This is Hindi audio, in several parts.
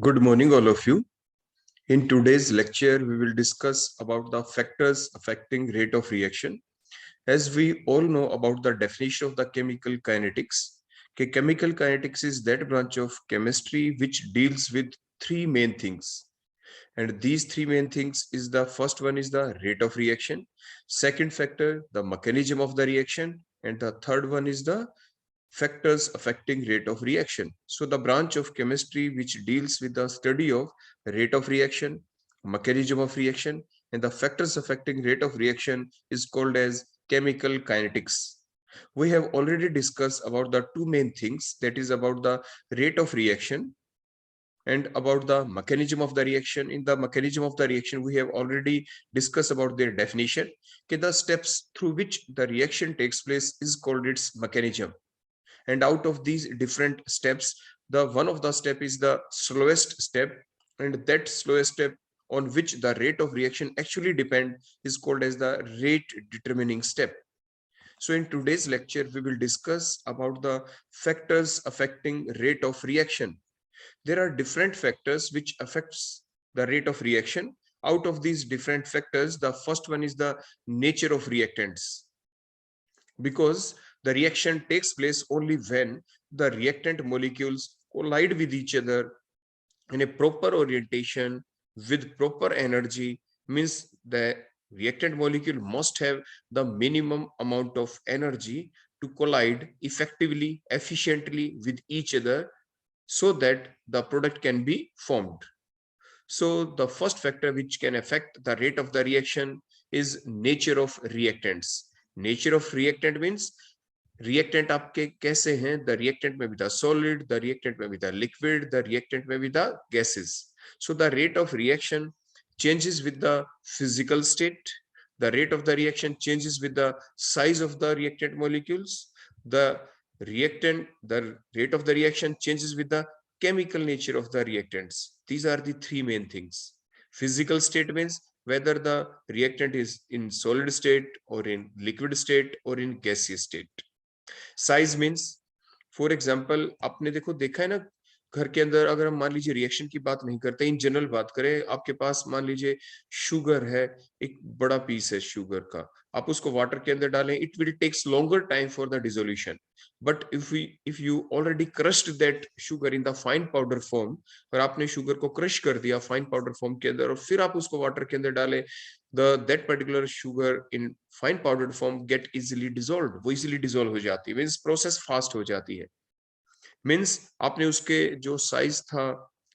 Good morning, all of you. In today's lecture, we will discuss about the factors affecting rate of reaction. As we all know about the definition of the chemical kinetics, chemical kinetics is that branch of chemistry which deals with three main things. And these three main things is the first one is the rate of reaction, second factor, the mechanism of the reaction, and the third one is the factors affecting rate of reaction. So the branch of chemistry which deals with the study of rate of reaction, mechanism of reaction, and the factors affecting rate of reaction is called as chemical kinetics. We have already discussed about the two main things, that is about the rate of reaction and about the mechanism of the reaction. In the mechanism of the reaction, we have already discussed about their definition. Okay, the steps through which the reaction takes place is called its mechanism. And out of these different steps, the one of the step is the slowest step, and that slowest step on which the rate of reaction actually depend is called as the rate determining step. So in today's lecture, we will discuss about the factors affecting rate of reaction. There are different factors which affects the rate of reaction. Out of these different factors, the first one is the nature of reactants, because the reaction takes place only when the reactant molecules collide with each other in a proper orientation with proper energy. Means the reactant molecule must have the minimum amount of energy to collide effectively, efficiently with each other so that the product can be formed. So the first factor which can affect the rate of the reaction is nature of reactants. Nature of reactant means reactant आपके कैसे हैं, द रिएक्टेंट में भी द सॉलिड, द रिएक्टेंट में भी द लिक्विड, द रिएक्टेंट में भी the gases. So the rate of reaction changes with the physical state. The rate of the reaction changes with the size of the reactant molecules. The rate of the reaction changes with the chemical nature of the reactants. These are the three main things. Physical state means whether the reactant is in solid state or in liquid state or in gaseous state. Size means for example आपने देखा है ना, घर के अंदर अगर हम मान लीजिए रिएक्शन की बात नहीं करते, इन जनरल बात करें, आपके पास मान लीजिए शुगर है, एक बड़ा पीस है शुगर का, आप उसको वाटर के अंदर डालें, it will takes longer time for the dissolution. But if you already crushed that sugar in the fine powder form, और आपने शुगर को क्रश कर दिया फाइन पाउडर फॉर्म के अंदर और फिर आप उसको वाटर के अंदर डालें, that particular sugar in fine powdered form get easily dissolved. वो easily dissolve हो जाती है, मीन्स प्रोसेस फास्ट हो जाती है. मीन्स आपने उसके जो साइज था,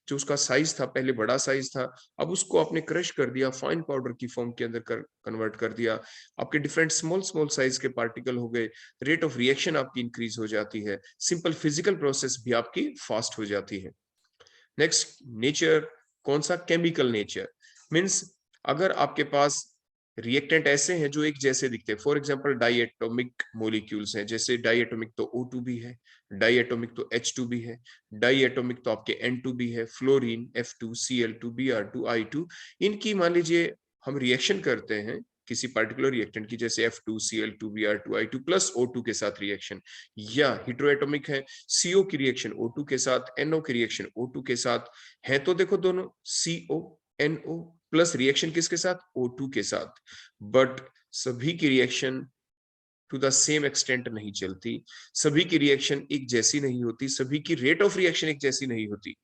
जो उसका साइज था, पहले बड़ा साइज था, अब उसको आपने क्रश कर दिया, फाइन पाउडर की फॉर्म के अंदर कन्वर्ट कर दिया, आपके डिफरेंट स्मॉल स्मॉल साइज के पार्टिकल हो गए, रेट ऑफ रिएक्शन आपकी इंक्रीज हो जाती है, सिंपल फिजिकल प्रोसेस भी आपकी फास्ट हो जाती है. नेक्स्ट नेचर, कौन सा? Chemical nature. मीन्स अगर आपके पास रिएक्टेंट ऐसे हैं जो एक जैसे दिखते हैं, फॉर एग्जांपल डाइएटॉमिक मॉलिक्यूल्स हैं, जैसे डाइएटॉमिक तो O2 भी है, डाइएटॉमिक तो H2 भी है, डाइएटॉमिक तो आपके N2 भी है, fluorine F2 Cl2 Br2 I2. इनकी मान लीजिए हम रिएक्शन करते हैं किसी पर्टिकुलर रिएक्टेंट की, जैसे F2 Cl2 Br2 I2 plus O2 के साथ रिएक्शन, या हेटेरोएटॉमिक है, CO की रिएक्शन O2 के साथ, NO की रिएक्शन O2 के साथ है, तो देखो दोनों CO NO प्लस रिएक्शन किसके साथ? O2 के साथ. बट सभी की reaction to the same extent नहीं चलती, सभी की रिएक्शन एक जैसी नहीं होती, सभी की रेट ऑफ रिएक्शन एक जैसी नहीं होती.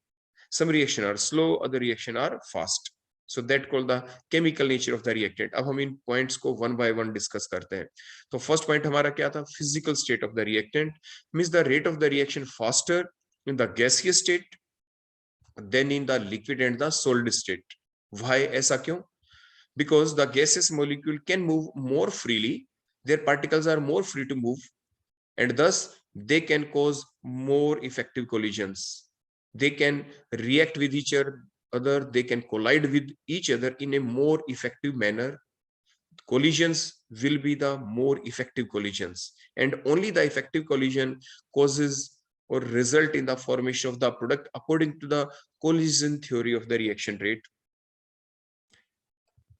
Some reaction are slow, other reaction are fast. So that called the chemical nature of the reactant. अब हम इन पॉइंट्स को वन बाय वन डिस्कस करते हैं. तो फर्स्ट पॉइंट हमारा क्या था? Physical state of the reactant means the rate of the reaction faster in the gaseous state than in the liquid and the solid state. Why? ऐसा क्यों? Because the gaseous molecule can move more freely, their particles are more free to move, and thus they can cause more effective collisions. They can react with each other, they can collide with each other in a more effective manner. Collisions will be the more effective collisions, and only the effective collision causes or result in the formation of the product according to the collision theory of the reaction rate.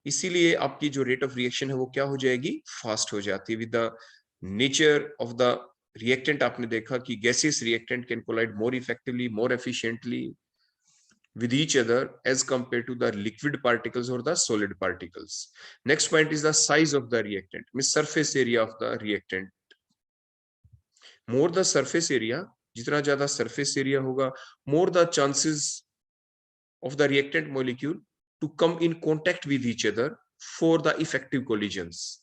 इसीलिए आपकी जो रेट ऑफ रिएक्शन है वो क्या हो जाएगी? फास्ट हो जाती है. With the nature of the reactant आपने देखा कि gaseous reactant can collide more effectively, more efficiently with each other as compared to the liquid particles or the solid particles. Next point is the size of the reactant, means surface area of the reactant. More the surface area, जितना ज्यादा surface area होगा, more the chances of the reactant molecule to come in contact with each other for the effective collisions.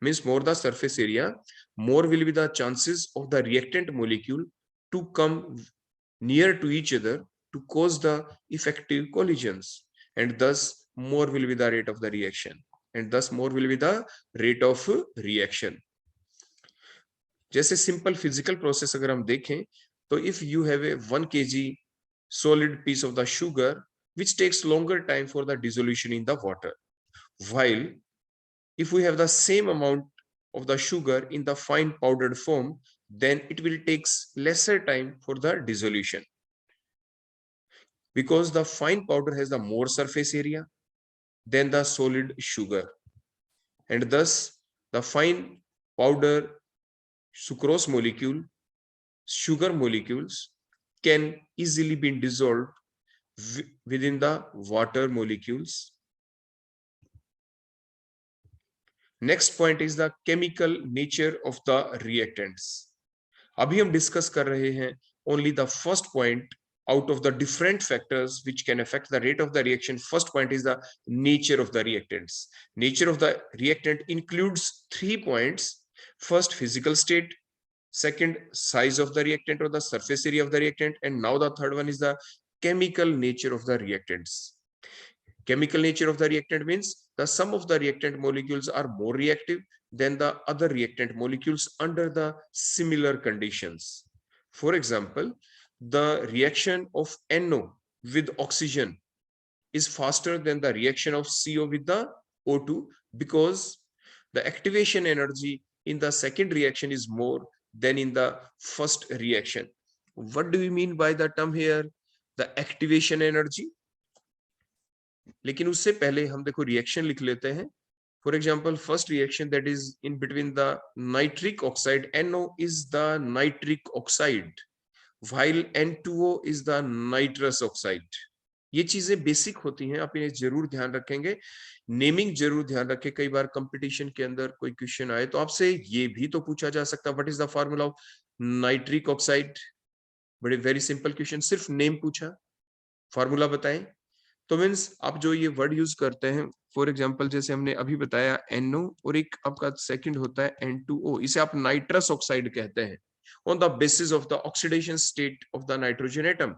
Means more the surface area, more will be the chances of the reactant molecule to come near to each other to cause the effective collisions, and thus more will be the rate of the reaction, and thus more will be the rate of reaction. जैसे सिंपल फिजिकल प्रोसेस अगर हम देखें तो if you have a 1 kg solid piece of the sugar which takes longer time for the dissolution in the water, while if we have the same amount of the sugar in the fine powdered form, then it will takes lesser time for the dissolution, because the fine powder has the more surface area than the solid sugar, and thus the fine powder sucrose molecule, sugar molecules can easily be dissolved within the water molecules. Next point is the chemical nature of the reactants. अभी हम डिस्कस कर रहे हैं only the first point out of the different factors which can affect the rate of the reaction. First point is the nature of the reactants. Nature of the reactant includes 3 points. First, physical state. Second, size of the reactant or the surface area of the reactant. And now the third one is the chemical nature of the reactants. Chemical nature of the reactant means the sum of the reactant molecules are more reactive than the other reactant molecules under the similar conditions. For example, the reaction of NO with oxygen is faster than the reaction of CO with the O2 because the activation energy in the second reaction is more than in the first reaction. What do we mean by the term here? The activation energy. लेकिन उससे पहले हम देखो रिएक्शन लिख लेते हैं. For example, first reaction that is in between the nitric oxide NO is the nitric oxide, while N2O is the nitrous oxide. ये चीजें बेसिक होती हैं, आप इन्हें जरूर ध्यान रखेंगे, नेमिंग जरूर ध्यान रखें. कई बार कंपटीशन के अंदर कोई क्वेश्चन आए तो आपसे ये भी तो पूछा जा सकता है, what is the formula of nitric oxide. बड़े वेरी सिंपल क्वेश्चन, सिर्फ नेम पूछा, फार्मूला बताएं. तो मीन्स आप जो ये वर्ड यूज करते हैं, फॉर एग्जांपल जैसे हमने अभी बताया NO और एक आपका सेकंड होता है N2O, इसे आप नाइट्रस ऑक्साइड कहते हैं on the basis of the oxidation state of the nitrogen atom.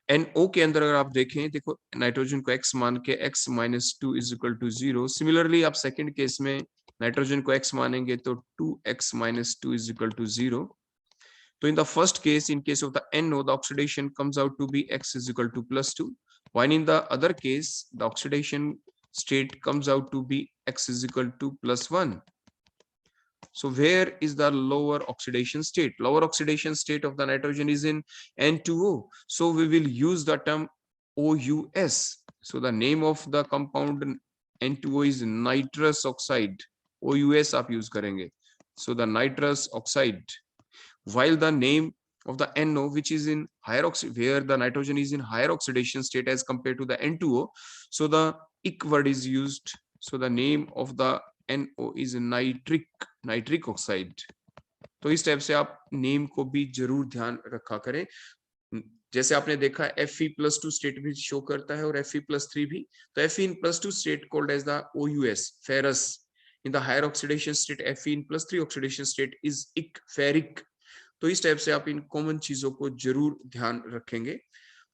NO के अंदर अगर आप देखें, देखो नाइट्रोजन को X मान के X - 2 = 0. सिमिलरली आप सेकंड केस में नाइट्रोजन को X मानेंगे तो 2X - 2 = 0. So in the first case, in case of the NO, the oxidation comes out to be X = +2. While in the other case, the oxidation state comes out to be X = +1. So where is the lower oxidation state? Lower oxidation state of the nitrogen is in N2O. So we will use the term OUS. So the name of the compound N2O is nitrous oxide. OUS आप use करेंगे. So the nitrous oxide. While the name of the NO, which is in higher where the nitrogen is in higher oxidation state as compared to the N2O, so the IC word is used. So the name of the NO is nitric oxide. तो इस टाइप से आप नेम को भी जरूर ध्यान रखा करें. जैसे आपने देखा Fe+2 स्टेट भी शो करता है और Fe+3 भी. तो Fe+2 state called as the OUS, ferrous. In the higher oxidation state, Fe+3 oxidation state is IC, ferric. तो इस टाइप से आप इन कॉमन चीजों को जरूर ध्यान रखेंगे.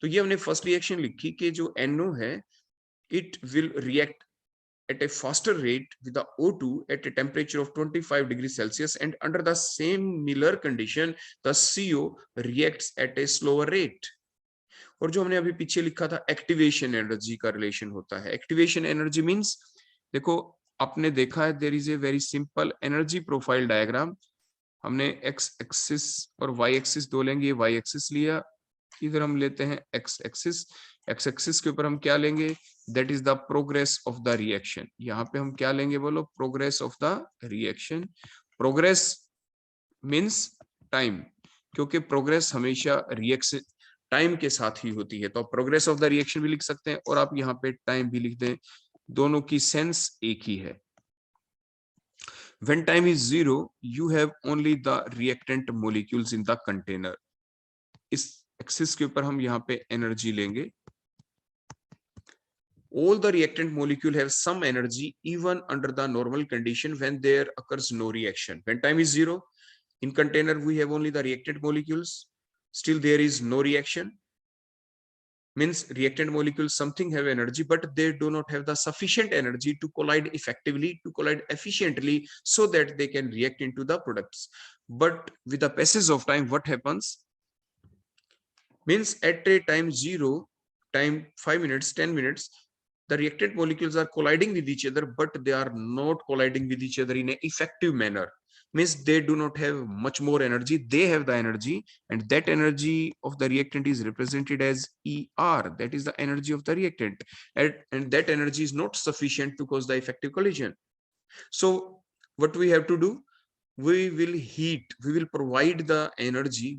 तो ये हमने फर्स्ट रिएक्शन लिखी कि जो NO है, it will react at a faster rate with the O2 at a temperature of 25 degrees Celsius, and under the similar condition the CO reacts at a slower rate. और जो हमने अभी पीछे लिखा था एक्टिवेशन एनर्जी का रिलेशन होता है. एक्टिवेशन एनर्जी मींस, देखो आपने देखा है there is a very simple energy profile diagram. हमने एक्स एक्सिस और वाई एक्सिस दो लेंगे. वाई एक्सिस लिया, इधर हम लेते हैं एक्स एक्सिस. एक्स एक्सिस के ऊपर हम क्या लेंगे? That is the progress of the reaction. यहाँ पे हम क्या लेंगे बोलो? Progress of the reaction. Progress means time, क्योंकि प्रोग्रेस हमेशा टाइम के साथ ही होती है। तो आप प्रोग्रेस ऑफ द रिएक्शन भी लिख सकते हैं और आप यहाँ पे टाइम भी लिख दें, दोनों की सेंस एक ही है। When time is zero, you have only the reactant molecules in the container. इस एक्सिस के ऊपर हम यहाँ पे एनर्जी लेंगे। All the reactant molecule have some energy even under the normal condition when there occurs no reaction. When time is zero, in container we have only the reactant molecules. Still there is no reaction. Means reactant molecules something have energy, but they do not have the sufficient energy to collide effectively, to collide efficiently, so that they can react into the products. But with the passage of time, what happens? Means at a time zero, time 5 minutes, 10 minutes, the reactant molecules are colliding with each other, but they are not colliding with each other in an effective manner. Means they do not have much more energy, they have the energy, and that energy of the reactant is represented as ER, that is the energy of the reactant, and that energy is not sufficient to cause the effective collision. So what we have to do, we will heat, we will provide the energy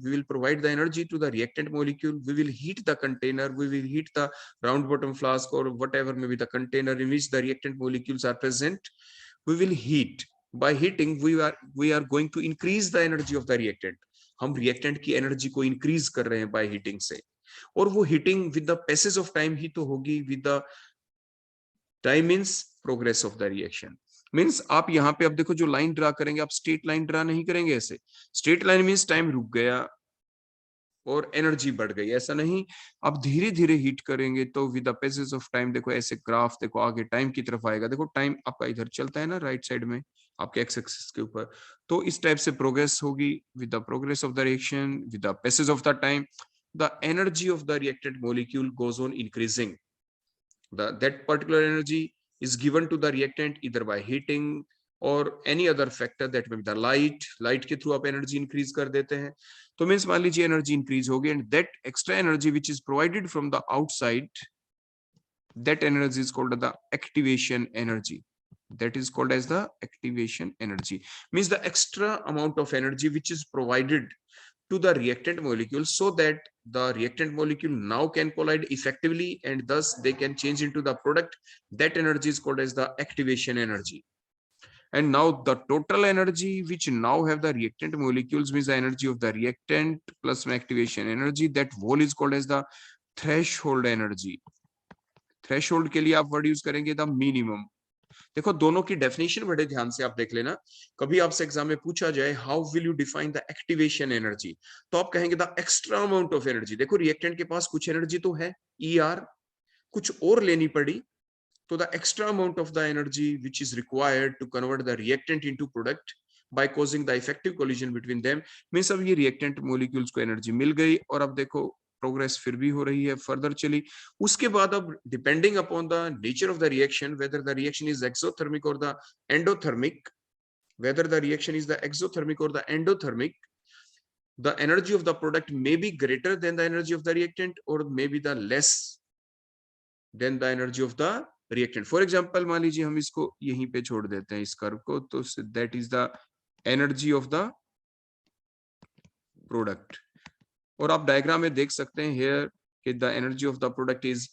to the reactant molecule, we will heat the container, we will heat the round bottom flask or whatever may be the container in which the reactant molecules are present. We will heat. By heating we are going to increase the energy of the reactant. हम reactant की energy को increase कर रहे हैं by heating से, और वो heating with the passage of time ही तो होगी, with the time means progress of the reaction. Means आप यहाँ पे अब देखो जो लाइन ड्रा करेंगे, आप स्ट्रेट लाइन ड्रा नहीं करेंगे ऐसे। स्ट्रेट लाइन मीन्स टाइम रुक गया और एनर्जी बढ़ गई, ऐसा नहीं। आप धीरे धीरे हीट करेंगे तो with the passage of time, देखो ऐसे ग्राफ देखो आगे टाइम की तरफ आएगा, देखो टाइम आपका इधर चलता है ना राइट साइड में आपके एक्स एक्सिस के ऊपर, तो इस टाइप से प्रोग्रेस होगी। With the progress of the reaction, with the passage of the time, the energy of the reacted molecule goes on increasing. that particular energy is given to the reactant either by heating or any other factor, that may be the light के थ्रू आप एनर्जी इंक्रीज कर देते हैं। तो मीन्स मान लीजिए एनर्जी इंक्रीज होगी, and that extra energy which is provided from the outside, that energy is called the activation energy. That is called as the activation energy. Means the extra amount of energy which is provided to the reactant molecule, so that the reactant molecule now can collide effectively and thus they can change into the product. That energy is called as the activation energy. And now the total energy which now have the reactant molecules, means the energy of the reactant plus activation energy, that whole is called as the threshold energy. Threshold के लिए आप वर्ड यूज करेंगे द मिनिमम। देखो दोनों की डेफिनेशन बड़े ध्यान से आप देख लेना, कभी आपसे एग्जाम में पूछा जाए how will you define the activation energy, तो आप कहेंगे the extra amount of energy. देखो रिएक्टेंट के पास कुछ एनर्जी तो है ER, कुछ और लेनी पड़ी, तो the extra amount of the energy which is required to convert the reactant into product by causing the effective collision between them, means अब ये रिएक्टेंट मॉलिक्यूल्स को एनर्जी मिल गई, और अब देखो प्रोग्रेस फिर भी हो रही है, फर्दर चली। उसके बाद अब depending upon the nature of the reaction, whether the reaction is exothermic और the endothermic, whether the reaction is the exothermic or the endothermic, the energy of the product may be greater than the energy of the reactant or maybe the less than the energy of the reactant. For example, मान लीजिए हम इसको यहीं पे छोड़ देते हैं इस कर्व को, तो that is the energy of the product. और आप डायग्राम में देख सकते हैं here कि the energy of the product is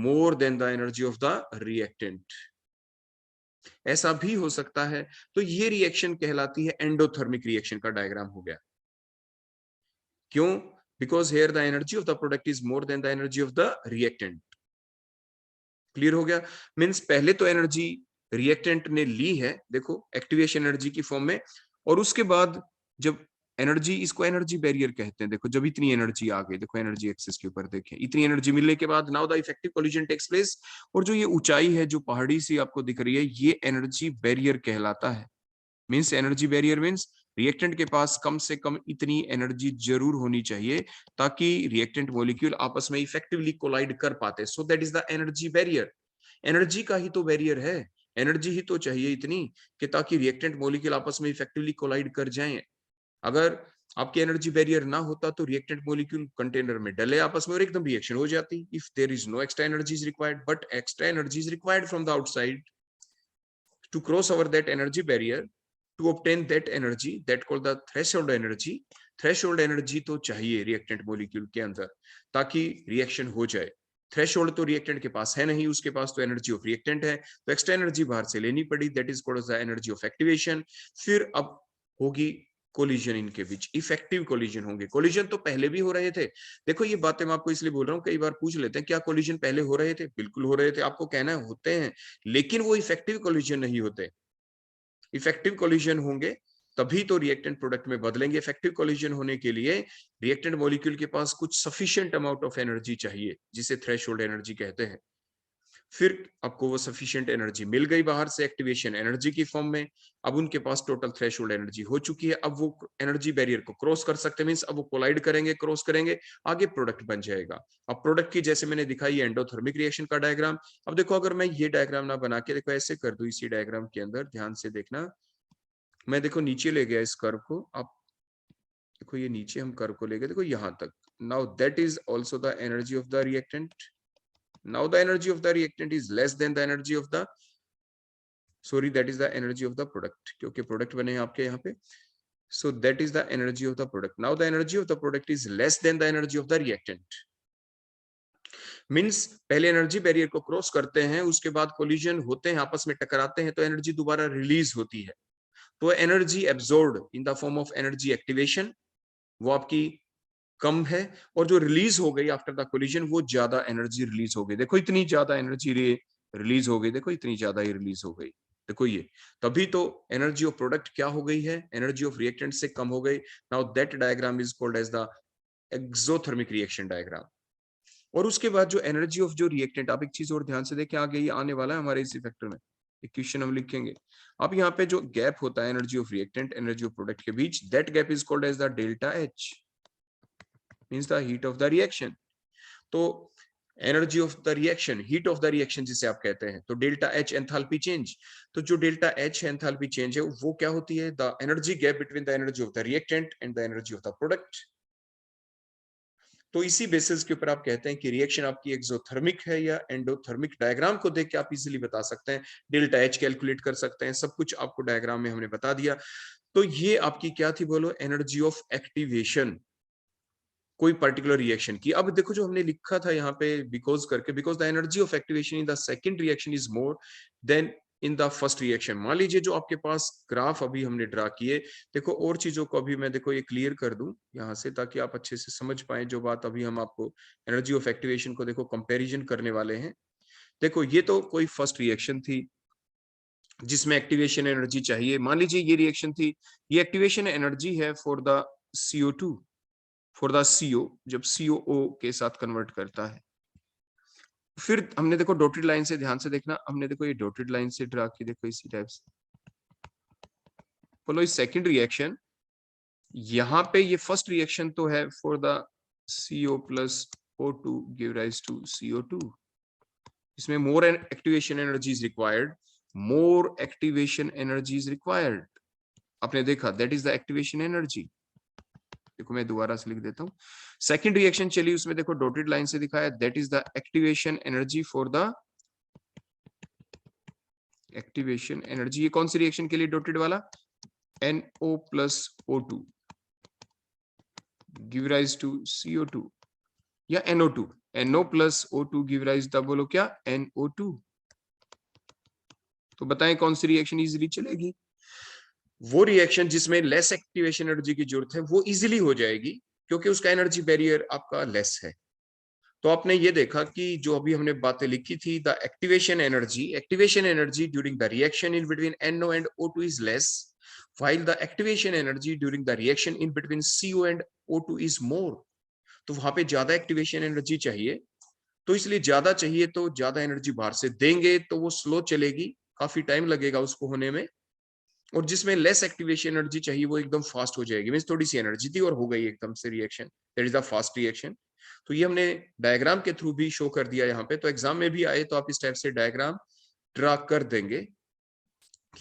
more than the energy of the reactant. ऐसा भी हो सकता है, तो ये रिएक्शन कहलाती है एंडोथर्मिक रिएक्शन का डायग्राम हो गया। क्यों? Because here the energy of the product is more than the energy of the reactant. Clear हो गया? मींस पहले तो एनर्जी रिएक्टेंट ने ली है, देखो एक्टिवेशन एनर्जी की फॉर्म में, और उसके बाद जब एनर्जी, इसको एनर्जी बैरियर कहते हैं, देखो जब इतनी एनर्जी आ गई, देखो एनर्जी एक्सिस के ऊपर देखें, इतनी एनर्जी मिलने के बाद now the effective collision takes place, और जो ये ऊंचाई है जो पहाड़ी सी आपको दिख रही है, ये एनर्जी बैरियर कहलाता है। Means energy barrier means reactant के पास कम से कम इतनी एनर्जी जरूर होनी चाहिए ताकि रिएक्टेंट मॉलिक्यूल आपस में इफेक्टिवली कोलाइड कर पाते, सो that is the energy barrier. Energy का ही तो बैरियर है, एनर्जी ही तो चाहिए इतनी कि ताकि रिएक्टेंट मॉलिक्यूल आपस में इफेक्टिवली कोलाइड कर जाएं। अगर आपकी एनर्जी बैरियर ना होता तो रिएक्टेंट मॉलिक्यूल कंटेनर में डले आपस में और एकदम रिएक्शन हो जाती, if there is no extra energy is required, but extra energy is required from the outside to cross over that energy barrier to obtain that energy, that called the threshold energy. Threshold energy तो चाहिए रिएक्टेंट मॉलिक्यूल के अंदर ताकि रिएक्शन हो जाए। थ्रेशोल्ड तो रिएक्टेंट के पास है नहीं, उसके पास तो एनर्जी ऑफ रिएक्टेंट है, तो एक्स्ट्रा एनर्जी बाहर से लेनी पड़ी, that is called the energy of activation. फिर अब होगी कोलिजन, इनके बीच इफेक्टिव कोलिजन होंगे। कोलिजन तो पहले भी हो रहे थे, देखो ये बातें मैं आपको इसलिए बोल रहा हूँ, कई बार पूछ लेते हैं क्या कोलिजन पहले हो रहे थे, बिल्कुल हो रहे थे, आपको कहना है होते हैं, लेकिन वो इफेक्टिव कोलिजन नहीं होते। इफेक्टिव कोलिजन होंगे तभी तो रिएक्टेंट प्रोडक्ट में बदलेंगे। इफेक्टिव कोलिजन होने के लिए रिएक्टेंट मॉलिक्यूल के पास कुछ सफिशिएंट अमाउंट ऑफ एनर्जी चाहिए, जिसे थ्रेशोल्ड एनर्जी कहते हैं। फिर आपको वो सफिशिएंट एनर्जी मिल गई बाहर से एक्टिवेशन एनर्जी की फॉर्म में, अब उनके पास टोटल थ्रेशोल्ड एनर्जी हो चुकी है, अब वो एनर्जी बैरियर को क्रॉस कर सकते हैं, मींस अब वो कोलाइड करेंगे, क्रॉस करेंगे, आगे प्रोडक्ट बन जाएगा। अब प्रोडक्ट की जैसे मैंने दिखाई एंडोथर्मिक रिएक्शन का डायग्राम। अब देखो अगर मैं ये डायग्राम ना बना के देखो ऐसे कर दूं, इसी डायग्राम के अंदर ध्यान से देखना, मैं देखो नीचे ले गया इस कर्व को, आप देखो ये नीचे हम कर्व को ले गए, देखो यहां तक। Now that is also the energy of the reactant. Now the energy of the reactant is less than the energy of the, sorry that is the energy of the product, क्योंकि प्रोडक्ट बने हैं आपके यहाँ पे। सो that is the energy of the product. Now the energy of the product is less than the energy of the reactant. Means पहले एनर्जी बैरियर को क्रॉस करते हैं, उसके बाद कोलिजन होते हैं, आपस में टकराते हैं, तो एनर्जी दोबारा रिलीज होती है। तो energy absorbed in the form of energy activation वो आपकी कम है, और जो रिलीज हो गई आफ्टर द कोलिजन वो ज्यादा एनर्जी रिलीज हो गई। देखो इतनी ज्यादा एनर्जी रिलीज हो गई, देखो इतनी ज्यादा ही रिलीज हो गई, देखो ये, तभी तो एनर्जी ऑफ प्रोडक्ट क्या हो गई है, एनर्जी ऑफ रिएक्टेंट से कम हो गई। Now that diagram is called as the exothermic reaction diagram. और उसके बाद जो एनर्जी ऑफ जो रिएक्टेंट, आप एक चीज और ध्यान से देखें, आगे ये आने वाला है हमारे इसी फैक्टर में, इक्वेशन हम लिखेंगे। अब यहाँ पे जो गैप होता है energy of reactant energy of product के बीच, that gap is called as the delta H, means the heat of the reaction. तो energy of the reaction, heat of the reaction जिसे आप कहते हैं, तो डेल्टा एच एंथैल्पी चेंज। तो जो डेल्टा एच है एंथैल्पी चेंज है, वो क्या होती है, the energy gap between the energy of the reactant and the energy of the product. तो इसी बेसिस के ऊपर आप कहते हैं कि रिएक्शन आपकी एक्सोथर्मिक है या एंडोथर्मिक। डायग्राम को देख के आप इजीली बता सकते हैं, डेल्टा एच कैलकुलेट कर सकते हैं, सब कुछ आपको डायग्राम में हमने बता दिया। तो ये आपकी क्या थी बोलो, एनर्जी ऑफ एक्टिवेशन कोई पर्टिकुलर रिएक्शन की। अब देखो जो हमने लिखा था यहाँ पे बिकॉज करके, because the energy of activation in the second reaction is more then in the first reaction. मान लीजिए जो आपके पास ग्राफ अभी हमने ड्रा किए, देखो और चीजों को अभी मैं देखो ये क्लियर कर दूं यहाँ से, ताकि आप अच्छे से समझ पाए जो बात अभी हम आपको एनर्जी ऑफ एक्टिवेशन को देखो कंपैरिजन करने वाले हैं। देखो ये तो कोई फर्स्ट रिएक्शन थी जिसमें एक्टिवेशन एनर्जी चाहिए, मान लीजिए ये रिएक्शन थी, ये एक्टिवेशन एनर्जी है for the CO2, for the CO, जब COO के साथ कन्वर्ट करता है। फिर हमने देखो डॉटेड लाइन से, ध्यान से देखना, हमने देखो ये डॉटेड लाइन से ड्रा की, देखो इसी टाइप से। बोलो इस सेकंड रिएक्शन, यहाँ पे ये फर्स्ट रिएक्शन तो है for the CO plus O2 give rise to CO2, इसमें more activation energy is required, more activation energy is required. आपने देखा that is the activation energy. देखो मैं दोबारा से लिख देता हूँ, सेकंड रिएक्शन चली, उसमें देखो डॉटेड लाइन से दिखाया, that is the activation energy for the activation energy. ये कौन सी रिएक्शन के लिए डॉटेड वाला, NO plus O2 give rise to CO2 या NO2, NO plus O2 give rise the, बोलो क्या, NO2। तो बताएं कौन सी रिएक्शन इजीली चलेगी, वो रिएक्शन जिसमें लेस एक्टिवेशन एनर्जी की जरूरत है, वो इजीली हो जाएगी क्योंकि उसका एनर्जी बैरियर आपका लेस है। तो आपने ये देखा कि जो अभी हमने बातें लिखी थी, the activation energy during the reaction in between NO and O2 is less, while the activation energy during the reaction in between CO and O2 is more। तो वहां पे ज्यादा एक्टिवेशन एनर्जी चाहिए, तो इसलिए ज्यादा चाहिए तो ज्यादा एनर्जी बाहर से देंगे, तो वो स्लो चलेगी, काफी टाइम लगेगा उसको होने में। और जिसमें लेस एक्टिवेशन एनर्जी चाहिए वो एकदम फास्ट हो जाएगी, मींस थोड़ी सी एनर्जी थी और हो गई एकदम से reaction, that is the fast reaction. तो ये हमने डायग्राम के थ्रू भी शो कर दिया यहाँ पे, तो एग्जाम में भी आए तो आप इस टाइप से डायग्राम ड्रा कर देंगे,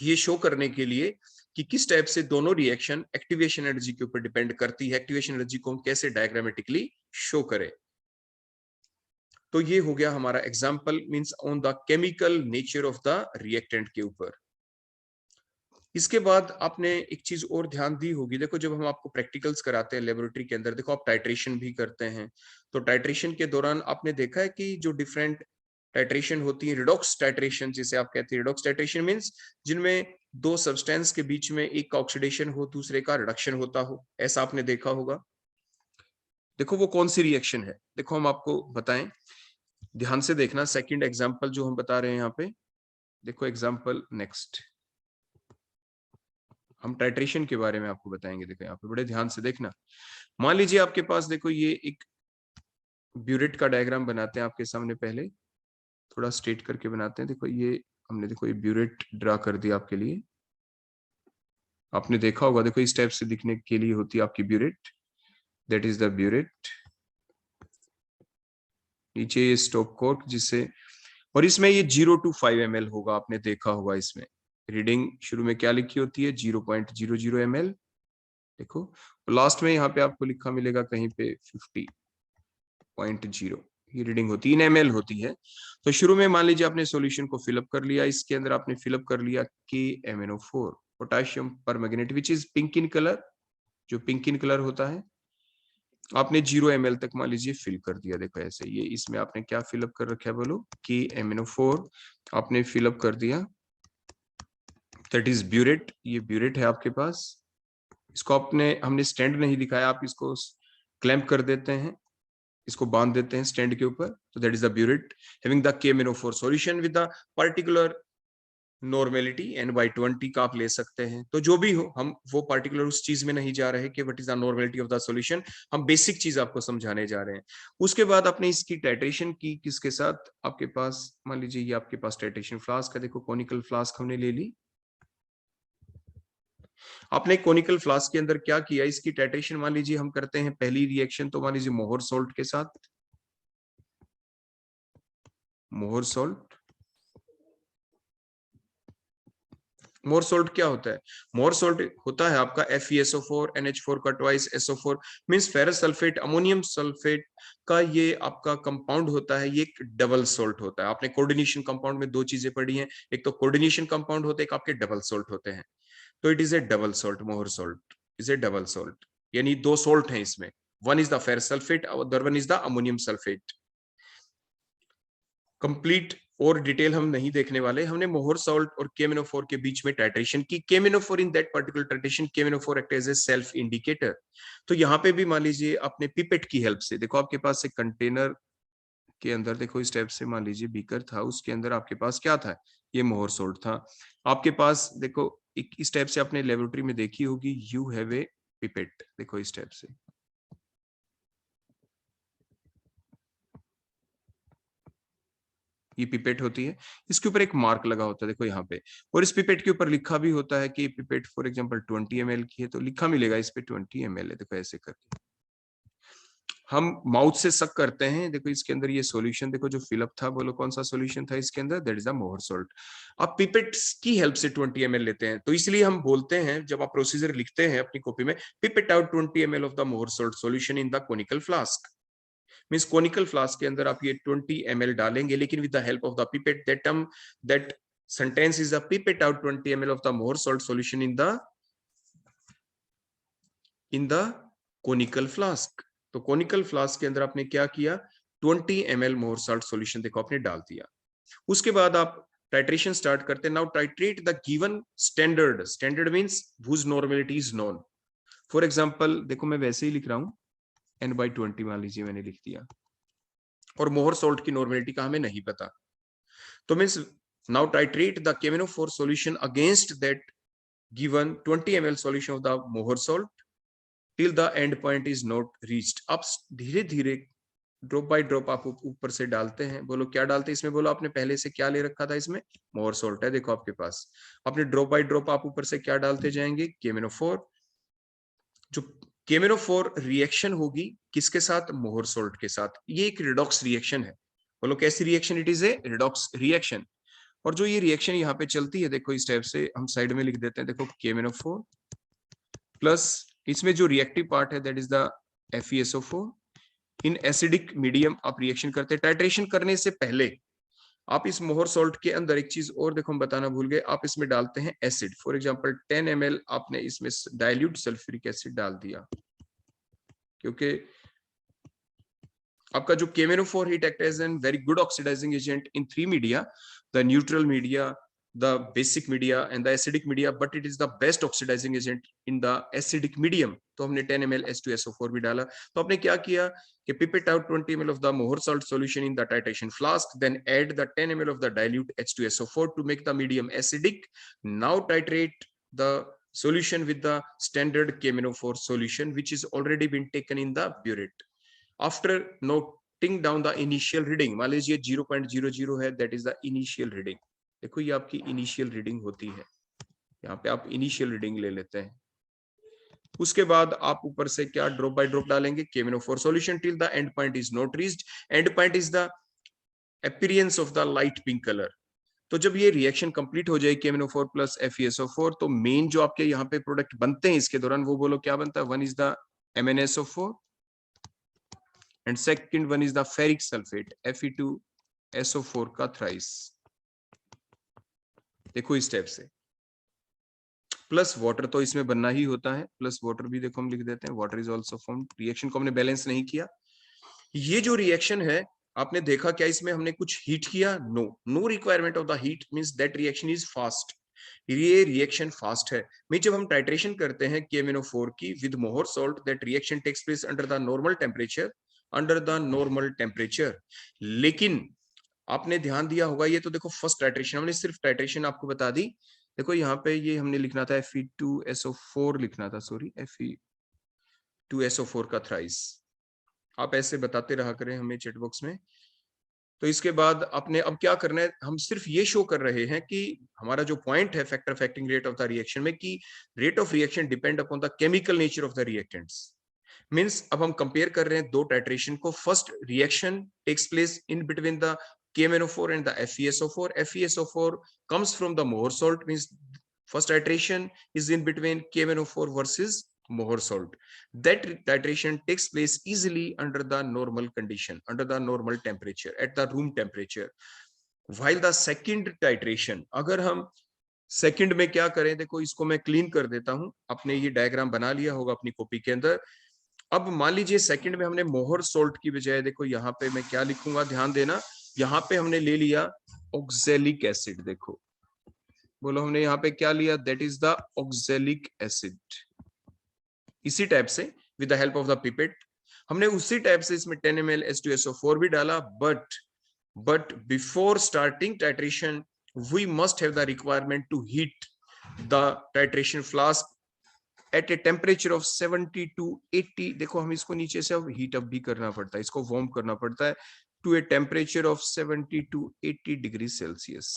ये शो करने के लिए कि किस टाइप से दोनों रिएक्शन एक्टिवेशन एनर्जी के ऊपर डिपेंड करती है, एक्टिवेशन एनर्जी को हम कैसे डायग्रामेटिकली शो करें। तो ये हो गया हमारा example, means on the chemical nature of the reactant के ऊपर। इसके बाद आपने एक चीज और ध्यान दी होगी, देखो जब हम आपको प्रैक्टिकल्स कराते हैं लेबोरेटरी के अंदर, देखो आप टाइट्रेशन भी करते हैं, तो टाइट्रेशन के दौरान आपने देखा है कि जो डिफरेंट टाइट्रेशन होती है, रिडॉक्स टाइट्रेशन जिसे आप कहते हैं, रिडॉक्स टाइट्रेशन मींस जिनमें दो सब्सटेंस के बीच में एक का ऑक्सीडेशन हो, दूसरे का रिडक्शन होता हो, ऐसा आपने देखा होगा। देखो वो कौन सी रिएक्शन है, देखो हम आपको बताएं, ध्यान से देखना। सेकंड एग्जांपल जो हम बता रहे हैं यहाँ पे, देखो एग्जांपल नेक्स्ट, हम टाइट्रेशन के बारे में आपको बताएंगे। देखो यहाँ पे बड़े ध्यान से देखना। मान लीजिए आपके पास, देखो ये एक ब्यूरेट का डायग्राम बनाते हैं आपके सामने, पहले थोड़ा स्ट्रेट करके बनाते हैं। देखो ये हमने, देखो ये ब्यूरेट ड्रा कर दिया आपके लिए, आपने देखा होगा, देखो इस टाइप से दिखने के लिए होती है आपकी burette, that is the burette. नीचे ये स्टॉप कोर्क जिससे, और इसमें ये 0 to 5 ml होगा, आपने देखा होगा इसमें रीडिंग शुरू में क्या लिखी होती है, 0.00 ml। देखो लास्ट में यहाँ पे आपको लिखा मिलेगा कहीं पे 50.0, ये रीडिंग होती है, इन ml होती है। तो शुरू में मान लीजिए आपने सॉल्यूशन को फिलअप कर लिया, इसके अंदर आपने फिलअप कर लिया KMnO4 potassium permanganate which is pink in colour, जो पिंक इन कलर होता है, आपने 0 ml तक मान लीजिए फिल कर दिया। देखो ऐसे, ये इसमें आपने क्या फिलअप कर रखा है, बोलो KMnO4 आपने फिलअप कर दिया, दैट इज ब्यूरेट, ये ब्यूरेट है आपके पास। इसको आपने, हमने स्टैंड नहीं दिखाया, आप इसको क्लैंप कर देते हैं, इसको बांध देते हैं स्टैंड के ऊपर, तो that is the burette having the KMnO4 solution with the particular normality N/20 का आप ले सकते हैं। तो जो भी हो, हम वो पार्टिकुलर उस चीज में नहीं जा रहे कि what is the normality of the solution, हम बेसिक चीज आपको समझाने जा रहे हैं। उसके बाद आपने इसकी टाइट्रेशन की किसके साथ, आपके पास मान लीजिए ये आपके पास टाइट्रेशन फ्लास्क है, देखो कोनिकल फ्लास्क हमने ले ली। आपने कोनिकल फ्लास्क के अंदर क्या किया, इसकी टाइट्रेशन मान लीजिए हम करते हैं पहली रिएक्शन, तो मान लीजिए मोहर सॉल्ट के साथ, मोहर सॉल्ट। मोर सोल्ट क्या होता है, मोर सोल्ट होता है आपका FeSO4 NH4 का twice SO4 means ferrous sulphate ammonium sulphate का ये आपका कंपाउंड होता है, ये एक डबल सोल्ट होता है। आपने कोऑर्डिनेशन कंपाउंड में दो चीजें पढ़ी हैं, एक तो कोऑर्डिनेशन कंपाउंड होते हैं, एक आपके डबल सोल्ट होते हैं। तो it is a double salt, Mohr salt is a double salt, यानी दो सोल्ट हैं इसमें, one is the ferrous sulphate, other one is the ammonium sulphate. Complete और डिटेल हम नहीं देखने वाले, हमने मोहर सॉल्ट और KMnO4 के बीच में टाइट्रेशन की। KMnO4 in that particular titration, KMnO4 act as a self indicator. तो यहाँ पे भी मान लीजिए अपने पिपेट की हेल्प से, देखो आपके पास एक कंटेनर के अंदर, देखो इस टाइप से मान लीजिए बीकर था, उसके अंदर आपके पास क्या था, ये मोहर सॉल्ट था आपके पास। देखो एक इस टाइप से आपने लेबोरेटरी में देखी होगी, यू हैव ए पिपेट, देखो इस टाइप से, ये पिपेट होती है, इसके ऊपर एक मार्क लगा होता है, देखो यहाँ पे, और इस पिपेट के ऊपर लिखा भी होता है कि पिपेट फॉर एग्जांपल 20 ml की है, तो लिखा मिलेगा इस पे 20 ml है। देखो ऐसे करके हम माउथ से सक करते हैं, देखो इसके अंदर ये सॉल्यूशन, देखो जो फिलअप था, बोलो कौन सा सॉल्यूशन था इसके अंदर, दैट इज द मोहर सॉल्ट। आप पिपेट की हेल्प से 20 ml लेते हैं, तो इसलिए हम बोलते हैं जब आप प्रोसीजर लिखते हैं अपनी कॉपी में, pipette out 20 ml of the मोहर salt solution in the conical flask. Means conical flask के अंदर आप ये 20 ml डालेंगे, लेकिन with the help of the pipette, that term that sentence is the pipette out 20 ml of the मोहर salt solution in the conical flask. तो कोनिकल फ्लास्क के अंदर आपने क्या किया, 20 ml मोहर सॉल्ट सॉल्यूशन देखो आपने डाल दिया। उसके बाद आप टाइट्रेशन स्टार्ट करते हैं। Now titrate the given standard, standard means whose normality is known. For example देखो मैं वैसे ही लिख रहा हूं, N/20 मान लीजिए मैंने लिख दिया, और मोहर सॉल्ट की नॉर्मेलिटी का हमें नहीं पता, तो means now titrate the KMnO4 solution against that given 20 ml solution of the मोहर salt till the end point is not reached. अब धीरे धीरे ड्रॉप बाय ड्रॉप आप ऊपर से डालते हैं, बोलो क्या डालते हैं इसमें, बोलो आपने पहले से क्या ले रखा था, इसमें मोहर सॉल्ट है, देखो आपके पास, अपने ड्रॉप बाय ड्रॉप आप ऊपर से क्या डालते जाएंगे, KMnO4। जो KMnO4 रिएक्शन होगी किसके साथ, मोहर सॉल्ट के साथ, ये एक रिडॉक्स रिएक्शन है। बोलो कैसी reaction, it is A redox reaction. और जो ये रिएक्शन यहाँ पे चलती है, देखो इस टाइप से हम साइड में लिख देते हैं, देखो KMnO4 प्लस इसमें जो रिएक्टिव पार्ट है that is the FeSO4। In acidic medium आप रिएक्शन करते हैं। टाइट्रेशन करने से पहले आप इस मोहर सॉल्ट के अंदर एक चीज और देखो हम बताना भूल गए, आप इसमें डालते हैं एसिड। फॉर एग्जांपल 10 ml आपने इसमें डाइल्यूट सल्फ्यूरिक एसिड डाल दिया, क्योंकि आपका जो KMnO4 heat act as a very good oxidizing agent in three media, the neutral media, the basic media and the acidic media, but it is the best oxidizing agent in the acidic medium. तो हमने 10 ml H2SO4 भी डाला। तो आपने क्या किया कि pipette out 20 ml of the Mohr salt solution in the titration flask, then add the 10 ml of the dilute H2SO4 to make the medium acidic. Now titrate the solution with the standard KMnO4 solution, which is already been taken in the burette. After noting down the initial reading, मान लीजिए 0.00 है, that is the initial reading. देखो ये आपकी initial reading होती है, यहाँ पे आप initial reading ले लेते हैं। उसके बाद आप ऊपर से क्या ड्रॉप बाय ड्रॉप डालेंगे, KMnO4 solution till the end point is not reached. End point is the appearance of the light pink color. तो जब ये रिएक्शन कंप्लीट हो जाए KMnO4 प्लस FeSO4, तो मेन जो आपके यहाँ पे प्रोडक्ट बनते हैं इसके दौरान, वो बोलो क्या बनता है? One is the MnSO4 and second one is the ferric sulfate Fe2SO4 का थ्राइस। देखो इस टाइप से, प्लस वाटर तो इसमें बनना ही होता है, प्लस वाटर भी देखो हम लिख देते हैं, water is also formed. Reaction को हमने बैलेंस नहीं किया। ये जो रिएक्शन है आपने देखा क्या इसमें हमने कुछ हीट किया? No requirement of the heat, means that reaction is fast. ये रिएक्शन फास्ट है। मैं जब हम टाइट्रेशन करते हैं KMnO4 की with Mohr salt, that reaction takes place under the normal temperature. लेकिन आपने ध्यान दिया होगा, ये तो देखो फर्स्ट टाइट्रेशन, हमने सिर्फ टाइट्रेशन आपको बता दी। देखो यहाँ पे ये हमने लिखना था Fe2SO4 लिखना था, सॉरी Fe2SO4 का थ्राइस। आप ऐसे बताते रहा करें हमें चैट बॉक्स में। तो इसके बाद अपने अब क्या करना है, हम सिर्फ ये शो कर रहे हैं कि हमारा जो पॉइंट है factor affecting rate of the reaction में, कि rate of reaction depend upon the chemical nature of the reactants. Means अब हम कंपेयर कर रहे हैं दो टाइट्रेशन को। First reaction takes place in between the KMnO4 and the FeSO4. FeSO4 comes from the Mohr salt, means first titration is in between KMnO4 versus Mohr salt. That titration takes place easily under the normal condition, under the normal temperature, at the room temperature. While the second titration, अगर हम सेकंड में क्या करें, देखो इसको मैं क्लीन कर देता हूं, आपने ये डायग्राम बना लिया होगा अपनी कॉपी के अंदर। अब मान लीजिए सेकंड में हमने मोहर सॉल्ट की बजाय, देखो यहाँ पे मैं क्या लिखूंगा, ध्यान देना, यहाँ पे हमने ले लिया ऑक्सैलिक एसिड। देखो बोलो हमने यहाँ पे क्या लिया, that is the oxalic acid. इसी टाइप से with the help of the pipette हमने उसी टाइप से इसमें 10 ml H2SO4 भी डाला। But before starting titration we must have the requirement to heat the titration flask at a temperature of 70 to 80। देखो हम इसको नीचे से अब हीट अप भी करना पड़ता है, इसको वार्म करना पड़ता है to a temperature of 70 to 80 degree Celsius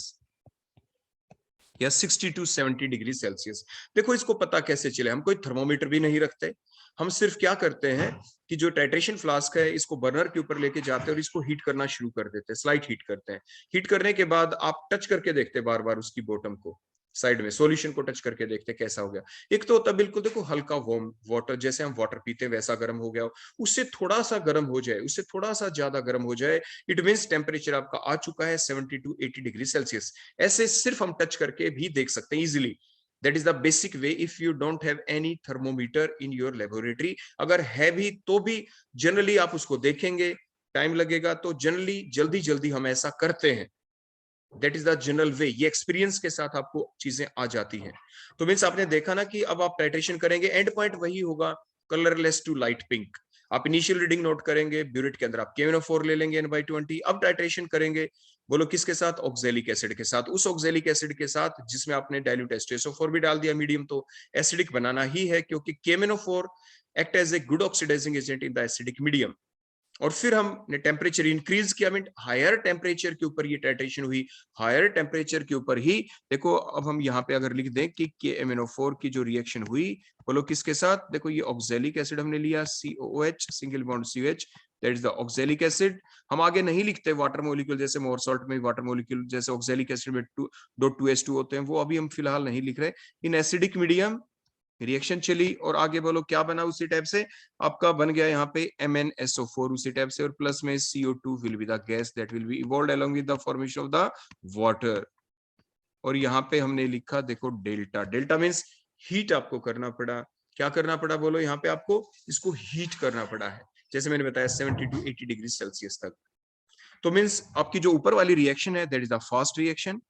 या 60 to 70 डिग्री सेल्सियस। देखो इसको पता कैसे चले, हम कोई थर्मोमीटर भी नहीं रखते, हम सिर्फ क्या करते हैं कि जो टाइट्रेशन फ्लास्क है इसको बर्नर के ऊपर लेके जाते हैं और इसको हीट करना शुरू कर देते हैं, स्लाइट हीट करते हैं। हीट करने के बाद आप टच करके देखते हैं बार बार उसकी बॉटम को, साइड में सॉल्यूशन को टच करके देखते कैसा हो गया। एक तो होता बिल्कुल देखो हल्का वार्म वाटर, जैसे हम वाटर पीते हैं वैसा गर्म हो गया, उससे थोड़ा सा गर्म हो जाए, उससे थोड़ा सा ज्यादा गर्म हो जाए, इट मींस टेम्परेचर आपका आ चुका है 70 to 80 डिग्री सेल्सियस। ऐसे सिर्फ हम टच करके भी देख सकते हैं easily. That is the basic way if you don't have any thermometer in your laboratory. अगर है भी तो भी जनरली आप उसको देखेंगे, टाइम लगेगा, तो जनरली जल्दी हम ऐसा करते हैं। दैट इज द जनरल वे, ये एक्सपीरियंस के साथ आपको चीजें आ जाती हैं। तो मीन्स आपने देखा ना कि अब आप टाइट्रेशन करेंगे, एंड पॉइंट वही होगा, कलरलेस टू लाइट पिंक। आप इनिशियल रीडिंग नोट करेंगे, ब्यूरेट के अंदर आप KMnO4 ले लेंगे N/20। अब टाइट्रेशन करेंगे, बोलो किसके साथ, ऑक्सैलिक एसिड के साथ। उस ऑक्सैलिक एसिड के साथ जिसमें आपने डाइल्यूट H2SO4 भी डाल दिया मीडियम, तो एसिडिक बनाना ही है, क्योंकि KMnO4 act as a good oxidising agent in the acidic medium. और फिर हमने टेम्परेचर इंक्रीज किया, मीन हायर टेम्परेचर के ऊपर ये टाइट्रेशन हुई, हायर टेम्परेचर के ऊपर ही। देखो अब हम यहाँ पे अगर लिख दें कि KMnO4 की जो रिएक्शन हुई, बोलो किसके साथ, देखो ये ऑक्सैलिक एसिड हमने लिया, COOH, single bond COH, that is the oxalic acid. हम आगे नहीं लिखते वाटर मॉलिक्यूल, जैसे मोर सॉल्ट में वाटर मॉलिक्यूल जैसे ऑक्सैलिक एसिड में 2H2 होते हैं, वो अभी हम फिलहाल नहीं लिख रहे। इन एसिडिक मीडियम रिएक्शन चली और आगे बोलो क्या बना उसी टाइप से, आपका बन गया यहाँ पे MnSO4 उसी टाइप से, और प्लस में CO2 will be the gas that will be evolved along with the formation of the water. और यहाँ पे हमने लिखा देखो डेल्टा, डेल्टा मीन्स हीट आपको करना पड़ा। क्या करना पड़ा बोलो, यहाँ पे आपको इसको हीट करना पड़ा है, जैसे मैंने बताया 70 to 80 डिग्री सेल्सियस तक। तो मीन्स आपकी जो ऊपर वाली रिएक्शन है that is the fast reaction,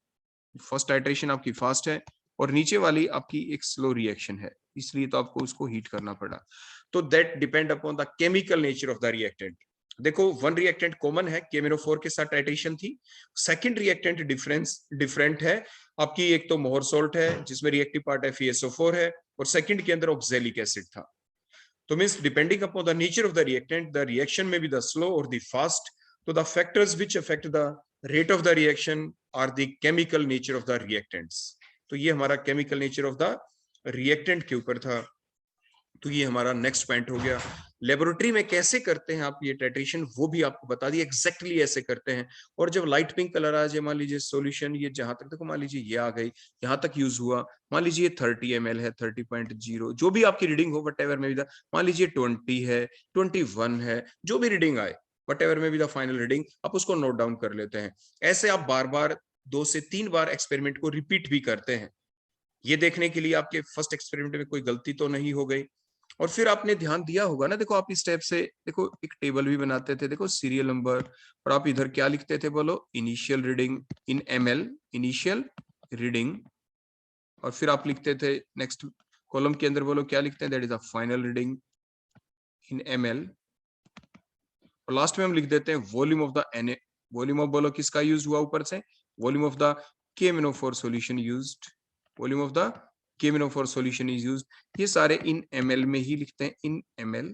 first titration आपकी फास्ट है, और नीचे वाली आपकी एक स्लो रिएक्शन है, इसलिए तो आपको उसको हीट करना पड़ा। तो that depend upon the chemical nature of the reactant. देखो वन रिएक्टेंट कॉमन है, KMnO4 के साथ टाइट्रेशन थी। सेकंड रिएक्टेंट डिफरेंट है आपकी, एक तो मोहर सोल्ट है जिसमें रिएक्टिव पार्ट FeSO4 है, और सेकंड के अंदर ऑक्सैलिक एसिड था। तो means depending upon the nature of the reactant the reaction may be the slow और द फास्ट। तो the factors which affect the rate of the reaction are the chemical nature of the reactants. तो ये हमारा chemical nature of the reactant के ऊपर था। तो ये हमारा नेक्स्ट पॉइंट हो गया। लेबोरेटरी में कैसे करते हैं आप ये टाइट्रेशन, वो भी आपको बता दिया, एग्जैक्टली ऐसे करते हैं। और जब लाइट पिंक कलर आ जाए, मान लीजिए सॉल्यूशन ये जहां तक देखो, मान लीजिए ये आ गई, यहाँ तक यूज हुआ, मान लीजिए 30 ml है, 30.0 जो भी आपकी रीडिंग हो वट एवर में भी, मान लीजिए 20 है, 21 है, जो भी रीडिंग आए वट एवर में भी द फाइनल रीडिंग, आप उसको नोट डाउन कर लेते हैं। ऐसे आप बार बार 2 से 3 बार एक्सपेरिमेंट को रिपीट भी करते हैं, ये देखने के लिए आपके फर्स्ट एक्सपेरिमेंट में कोई गलती तो नहीं हो गई। और फिर आपने ध्यान दिया होगा ना, देखो आप इस टाइप से देखो एक टेबल भी बनाते थे, देखो सीरियल नंबर, और आप इधर क्या लिखते थे बोलो, initial reading in ml, initial reading, और फिर आप लिखते थे नेक्स्ट कॉलम के अंदर बोलो क्या लिखते हैं, that is the final reading in ml, और लास्ट में हम लिख देते हैं volume of the Na, volume of बोलो किसका यूज हुआ ऊपर से, volume of the KMnO4 solution used, volume of the KMnO4 solution is used. ये सारे इन ml में ही लिखते हैं, इन ml।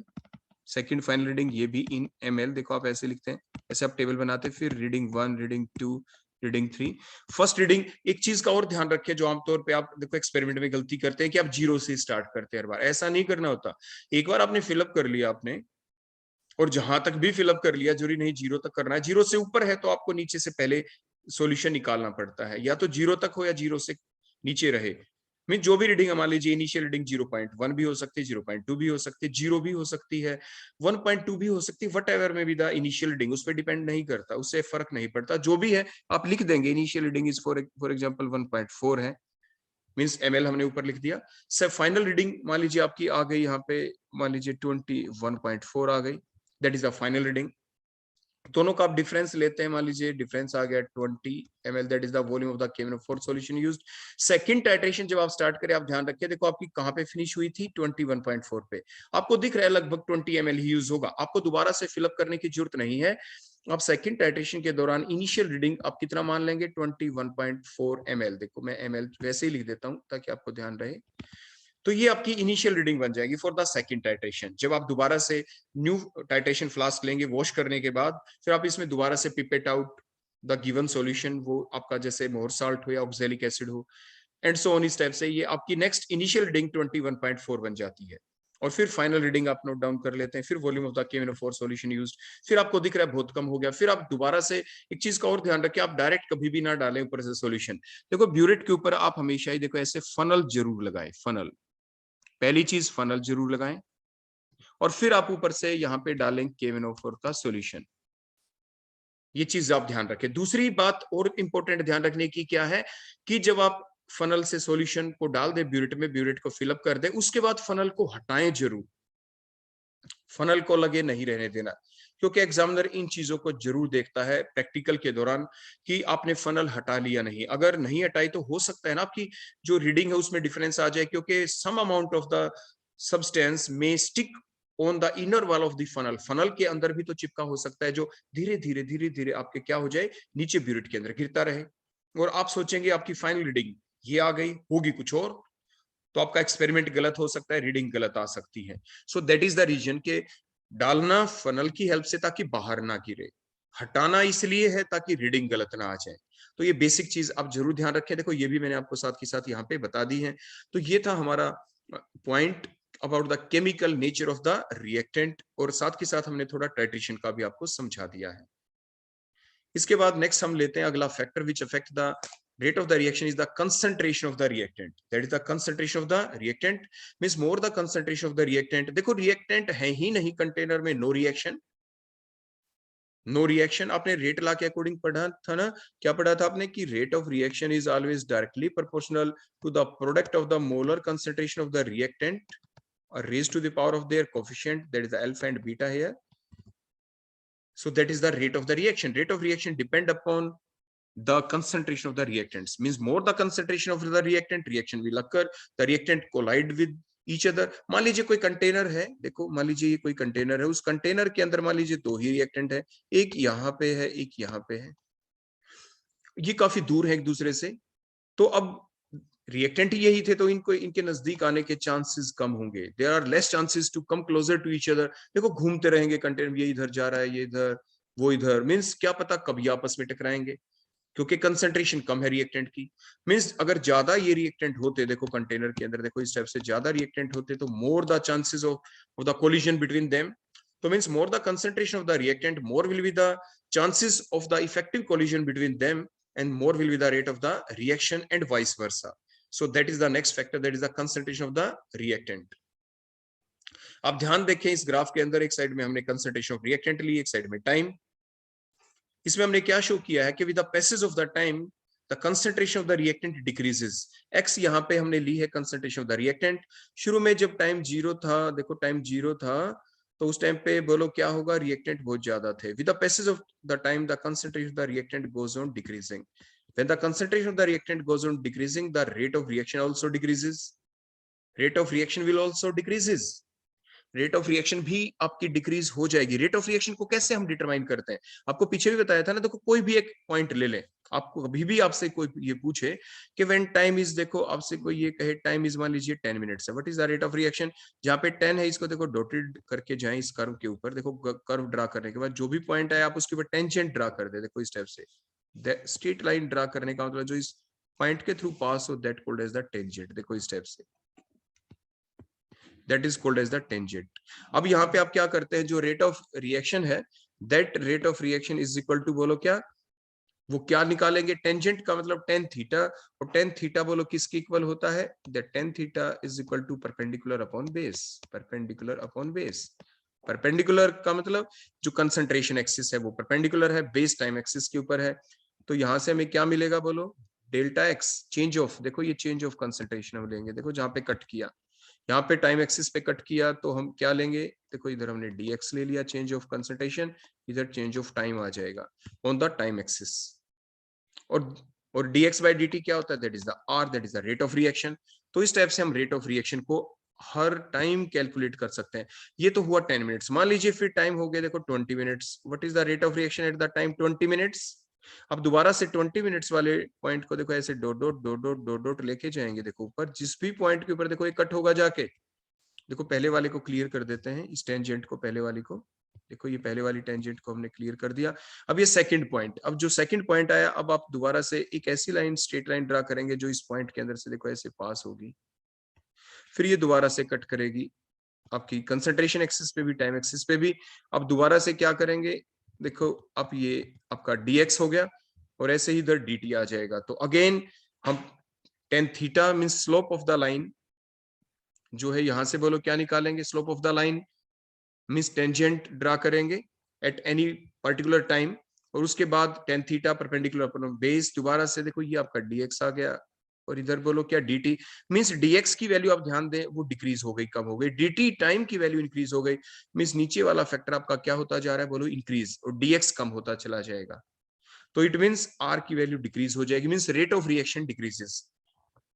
सेकंड फाइनल रीडिंग ये भी इन ml, देखो आप ऐसे लिखते हैं, ऐसे आप टेबल बनाते हैं, फिर reading 1, reading 2, reading 3, first reading. एक चीज का और ध्यान रखें जो आमतौर पे आप देखो एक्सपेरिमेंट में गलती करते हैं कि आप 0 से स्टार्ट करते हैं हर बार, ऐसा नहीं करना होता। एक बार आपने फिलअप कर लिया आपने, और जहां तक भी फिलअप कर लिया, जरूरी नहीं 0 तक करना है, 0 से ऊपर है तो आपको नीचे से पहले सॉल्यूशन निकालना पड़ता है, या तो 0 तक हो या 0 से नीचे रहे। मीन जो भी रीडिंग मान लीजिए इनिशियल रीडिंग 0.1 भी हो सकती है, 0.2 भी हो सकती है, 0 भी हो सकती है, 1.2 भी हो सकती है, वट एवर में भी द इनिशियल रीडिंग, उस पर डिपेंड नहीं करता, उससे फर्क नहीं पड़ता, जो भी है आप लिख देंगे। Initial reading is for example 1.4 है, मीन्स ml हमने ऊपर लिख दिया। सब फाइनल रीडिंग मान लीजिए आपकी आ गई यहाँ पे, मान लीजिए 21.4 आ गई, that is the final reading. दोनों का आप डिफरेंस लेते हैं, मान लीजिए डिफरेंस आ गया 20 ml, that is the volume of the KMnO4 solution used. Second titration जब आप स्टार्ट करें, आप ध्यान रखिए, देखो आपकी कहां पे फिनिश हुई थी, 21.4 पे, आपको दिख रहा है लगभग 20 ml ही यूज होगा, आपको दोबारा से फिलअप करने की जरूरत नहीं है। आप सेकंड टाइट्रेशन के दौरान इनिशियल रीडिंग आप कितना मान लेंगे, 21.4 ml। देखो मैं ml वैसे ही लिख देता हूं ताकि आपको ध्यान रहे। तो ये आपकी इनिशियल रीडिंग बन जाएगी फॉर द सेकंड टाइट्रेशन। जब आप दोबारा से न्यू टाइट्रेशन फ्लास्क लेंगे वॉश करने के बाद, फिर आप इसमें दोबारा से pipette out the given solution, वो आपका जैसे मोर साल्ट हो या ऑक्सैलिक एसिड हो, एंड सो ऑन, इस टाइप से ये आपकी नेक्स्ट इनिशियल रीडिंग 21.4 बन जाती है। और फिर फाइनल रीडिंग आप नोट डाउन कर लेते हैं, फिर volume of the KMnO4 solution used, फिर आपको दिख रहा है बहुत कम हो गया, फिर आप दोबारा से एक चीज का और ध्यान रखें, आप डायरेक्ट कभी भी ना डालें ऊपर से सॉल्यूशन। देखो ब्यूरेट के ऊपर आप हमेशा ही देखो ऐसे फनल जरूर लगाएं, फनल, पहली चीज फनल जरूर लगाएं, और फिर आप ऊपर से यहां पे डालें KMnO4 का सॉल्यूशन। ये चीज आप ध्यान रखें। दूसरी बात और इंपॉर्टेंट ध्यान रखने की क्या है कि जब आप फनल से सॉल्यूशन को डाल दे ब्यूरेट में, ब्यूरेट को फिलअप कर दे, उसके बाद फनल को हटाएं जरूर, फनल को लगे नहीं रहने देना, क्योंकि एग्जामिनर इन चीजों को जरूर देखता है प्रैक्टिकल के दौरान कि आपने फनल हटा लिया नहीं। अगर नहीं हटाई तो हो सकता है ना आपकी जो रीडिंग है उसमें डिफरेंस आ जाए, क्योंकि some amount of the substance में stick on the inner wall of the funnel, funnel के अंदर भी तो चिपका हो सकता है, जो धीरे धीरे आपके क्या हो जाए, नीचे ब्यूरेट के अंदर गिरता रहे, और आप सोचेंगे आपकी फाइनल रीडिंग ये आ गई, होगी कुछ और, तो आपका एक्सपेरिमेंट गलत हो सकता है, रीडिंग गलत आ सकती है। So that is the reason के डालना फनल की हेल्प से ताकि बाहर ना गिरे, हटाना इसलिए है ताकि रीडिंग गलत ना आ जाए। तो ये बेसिक चीज आप जरूर ध्यान रखें। देखो ये भी मैंने आपको साथ के साथ यहाँ पे बता दी है। तो ये था हमारा point about the chemical nature of the reactant, और साथ के साथ हमने थोड़ा टाइट्रेशन का भी आपको समझा दिया है। इसके बाद नेक्स्ट हम लेते हैं अगला factor which affect the Rate of the reaction is the concentration of the reactant. That is the concentration of the reactant. Means more the concentration of the reactant. देखो reactant है ही नहीं कंटेनर में, no reaction. No reaction. आपने रेट लॉ के अकॉर्डिंग पढ़ा था ना, क्या पढ़ा था आपने कि rate of reaction is always directly proportional to the product of the molar concentration of the reactant raised to the power of their coefficient, that is the alpha and beta here. So that is the rate of the reaction. Rate of reaction depend upon the concentration of the reactants. Means more the concentration of the reactant, reaction will occur. The reactant collide with each other. मान लीजिए कोई कंटेनर है, देखो मान लीजिए ये कोई कंटेनर है, उस कंटेनर के अंदर मान लीजिए दो ही रिएक्टेंट है, एक यहाँ पे है, एक यहाँ पे है, ये काफी दूर है एक दूसरे से. तो अब रिएक्टेंट यही थे, तो इनको इनके नजदीक आने के चांसेस कम होंगे. There are less chances to come closer to each other. देखो घूमते रहेंगे कंटेनर, ये इधर जा रहा है, ये इधर, वो इधर. मींस क्या पता कब ये आपस में टकराएंगे, क्योंकि कंसंट्रेशन कम है रिएक्टेंट की. मींस अगर ज्यादा ये रिएक्टेंट होते, देखो कंटेनर के अंदर देखो इस टाइप से ज्यादा रिएक्टेंट होते, तो more the chances of the collision between them. तो means more the concentration of the reactant, more will be the chances of the effective collision between them, and more will be the rate of the reaction and vice versa. So that is the next factor, that is the concentration of the reactant. अब ध्यान देखें इस ग्राफ के अंदर, एक साइड में हमने कंसंट्रेशन ऑफ रिएक्टेंट ली, एक साइड में टाइम. इसमें हमने क्या शो किया है कि with the passage of the time the concentration of the reactant decreases. X यहाँ पे हमने ली है कंसंट्रेशन ऑफ द रिएक्टेंट. शुरू में जब टाइम 0 था, देखो टाइम 0 था, तो उस टाइम पे बोलो क्या होगा, रिएक्टेंट बहुत ज्यादा थे. With the passage of the time the concentration of the reactant goes on decreasing. When the concentration of the reactant goes on decreasing, the rate of reaction also decreases. Rate of reaction will also decreases. Rate of reaction भी आपकी डिक्रीज हो जाएगी. रेट ऑफ रिएक्शन को कैसे हम डिटरमाइन करते हैं, आपको पीछे भी बताया था ना. देखो कोई भी एक पॉइंट ले लें, आपको कभी भी आपसे कोई ये पूछे कि व्हेन टाइम इज, देखो आपसे कोई ये कहे टाइम इज मान लीजिए 10 मिनट्स है, what is the rate of reaction. जहाँ पे 10 है, इसको देखो डॉटेड करके जाएं इस कर्व के ऊपर. देखो कर्व ड्रा करने के बाद जो भी पॉइंट है आप उसके ऊपर टेंजेंट ड्रा कर दे. देखो इस टाइप से स्ट्रेट लाइन ड्रा करने का मतलब जो इस पॉइंट के थ्रू पास हो, that called as the tangent. देखो इस टाइप से, that is called as the tangent. अब यहाँ पे आप क्या करते हैं, जो रेट ऑफ रिएक्शन है, that rate of reaction is equal to, बोलो क्या, वो क्या निकालेंगे, टेंजेंट का मतलब tan थीटा, और tan थीटा बोलो किसके इक्वल होता है, that tan theta is equal to perpendicular upon base. Perpendicular upon base. Perpendicular का मतलब जो कंसंट्रेशन एक्सिस है वो परपेंडिकुलर है, बेस टाइम एक्सिस के ऊपर है. तो यहां से हमें क्या मिलेगा, बोलो डेल्टा एक्स, चेंज ऑफ, देखो ये चेंज ऑफ कंसंट्रेशन हम लेंगे. देखो जहां पे कट किया, यहाँ पे टाइम एक्सिस पे कट किया, तो हम क्या लेंगे, देखो इधर हमने dx ले लिया, चेंज ऑफ कंसंट्रेशन, इधर चेंज ऑफ टाइम आ जाएगा ऑन द टाइम एक्सिस. और dx by dt क्या होता है, that is the r, that is the rate of reaction. तो इस टाइप से हम रेट ऑफ रिएक्शन को हर टाइम कैलकुलेट कर सकते हैं. ये तो हुआ 10 मिनट्स. मान लीजिए फिर टाइम हो गया देखो 20 minutes. What is the rate of reaction at the time 20 minutes. अब दोबारा से 20 मिनट्स वाले पॉइंट को देखो ऐसे dot dot dot dot dot dot लेके जाएंगे. देखो ऊपर जिस भी पॉइंट के ऊपर देखो ये कट होगा जाके, देखो पहले वाले को क्लियर कर देते हैं, इस टेंजेंट को, पहले वाली को, देखो ये पहले वाली टेंजेंट को हमने क्लियर कर दिया. अब ये सेकंड पॉइंट, अब जो सेकंड पॉइंट आया, अब आप दोबारा से एक ऐसी लाइन, स्ट्रेट लाइन ड्रा करेंगे जो इस पॉइंट के अंदर से देखो ऐसे पास होगी, फिर ये दोबारा से कट करेगी आपकी कंसंट्रेशन एक्सिस पे भी, टाइम एक्सिस पे भी. अब दोबारा से क्या करेंगे, देखो अब ये आपका dx हो गया, और ऐसे ही इधर dt आ जाएगा. तो अगेन हम tan theta means slope of the line जो है, यहां से बोलो क्या निकालेंगे, slope of the line means tangent draw करेंगे एट एनी पर्टिकुलर टाइम, और उसके बाद tan theta perpendicular upon base. दोबारा से देखो ये आपका dx आ गया, और इधर बोलो क्या dt, मींस dx की वैल्यू आप ध्यान दें वो डिक्रीज हो गई, कम हो गई. dt टाइम की वैल्यू इंक्रीज हो गई, मींस नीचे वाला फैक्टर आपका क्या होता जा रहा है, बोलो इंक्रीज, और dx कम होता चला जाएगा. तो इट मींस r की वैल्यू डिक्रीज हो जाएगी, means rate of reaction decreases.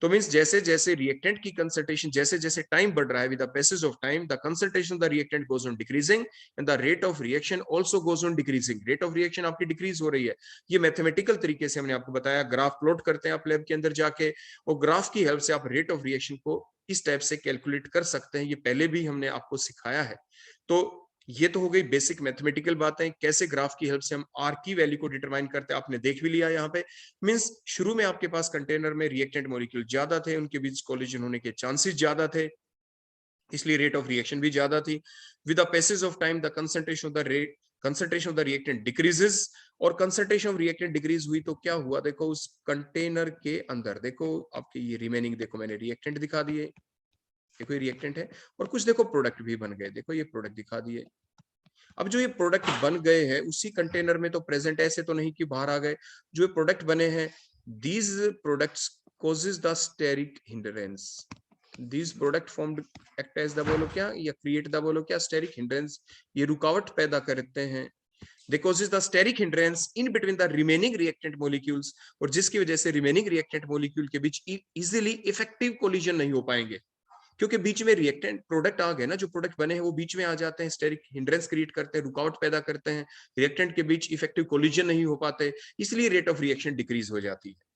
तो मींस जैसे जैसे रिएक्टेंट की कंसंट्रेशन, जैसे जैसे टाइम बढ़ रहा है, with the passage of time the concentration of the reactant goes on decreasing and the rate of reaction also goes on decreasing. Rate of reaction आपकी डिक्रीज हो रही है. ये मैथमेटिकल तरीके से हमने आपको बताया, ग्राफ प्लॉट करते हैं आप लैब के अंदर जाके, और ग्राफ की हेल्प से आप रेट ऑफ रिएक्शन को इस टाइप से कैलकुलेट कर सकते हैं. ये पहले भी हमने आपको सिखाया है. तो ये तो हो गई बेसिक मैथमेटिकल बातें, कैसे ग्राफ की हेल्प से हम आर की वैल्यू को डिटरमाइन करते हैं, आपने देख भी लिया यहाँ पे. मींस शुरू में आपके पास कंटेनर में रिएक्टेंट मॉलिक्यूल ज्यादा थे, उनके बीच कोलिजन होने के चांसेस ज्यादा थे, इसलिए रेट ऑफ रिएक्शन भी ज्यादा थी. With the passage of time the concentration of the concentration of the reactant decreases, और कंसंट्रेशन ऑफ रिएक्टेंट डिक्रीज हुई तो क्या हुआ, देखो उस कंटेनर के अंदर देखो आपके ये रिमेनिंग, देखो मैंने रिएक्टेंट दिखा दिए, देखो ये रिएक्टेंट है, और कुछ देखो प्रोडक्ट भी बन गए, देखो ये प्रोडक्ट दिखा दिए। अब जो ये प्रोडक्ट बन गए हैं उसी कंटेनर में तो प्रेजेंट, ऐसे तो नहीं कि बाहर आ गए, जो ये प्रोडक्ट बने हैं, these products causes the steric hindrance, these product formed act as the बोलो क्या, या create the बोलो क्या, steric hindrance, ये रुकावट पैदा करते हैं, they causes the steric hindrance in between the remaining reactant molecules, और जिसकी वजह से remaining reactant molecule के बीच easily effective collision नहीं हो पाएंगे, क्योंकि बीच में रिएक्टेंट प्रोडक्ट आ गए ना, जो प्रोडक्ट बने हैं वो बीच में आ जाते हैं, स्टेरिक हिंड्रेंस क्रिएट करते हैं, रुकावट पैदा करते हैं, रिएक्टेंट के बीच इफेक्टिव कोलिजन नहीं हो पाते, इसलिए रेट ऑफ रिएक्शन डिक्रीज हो जाती है।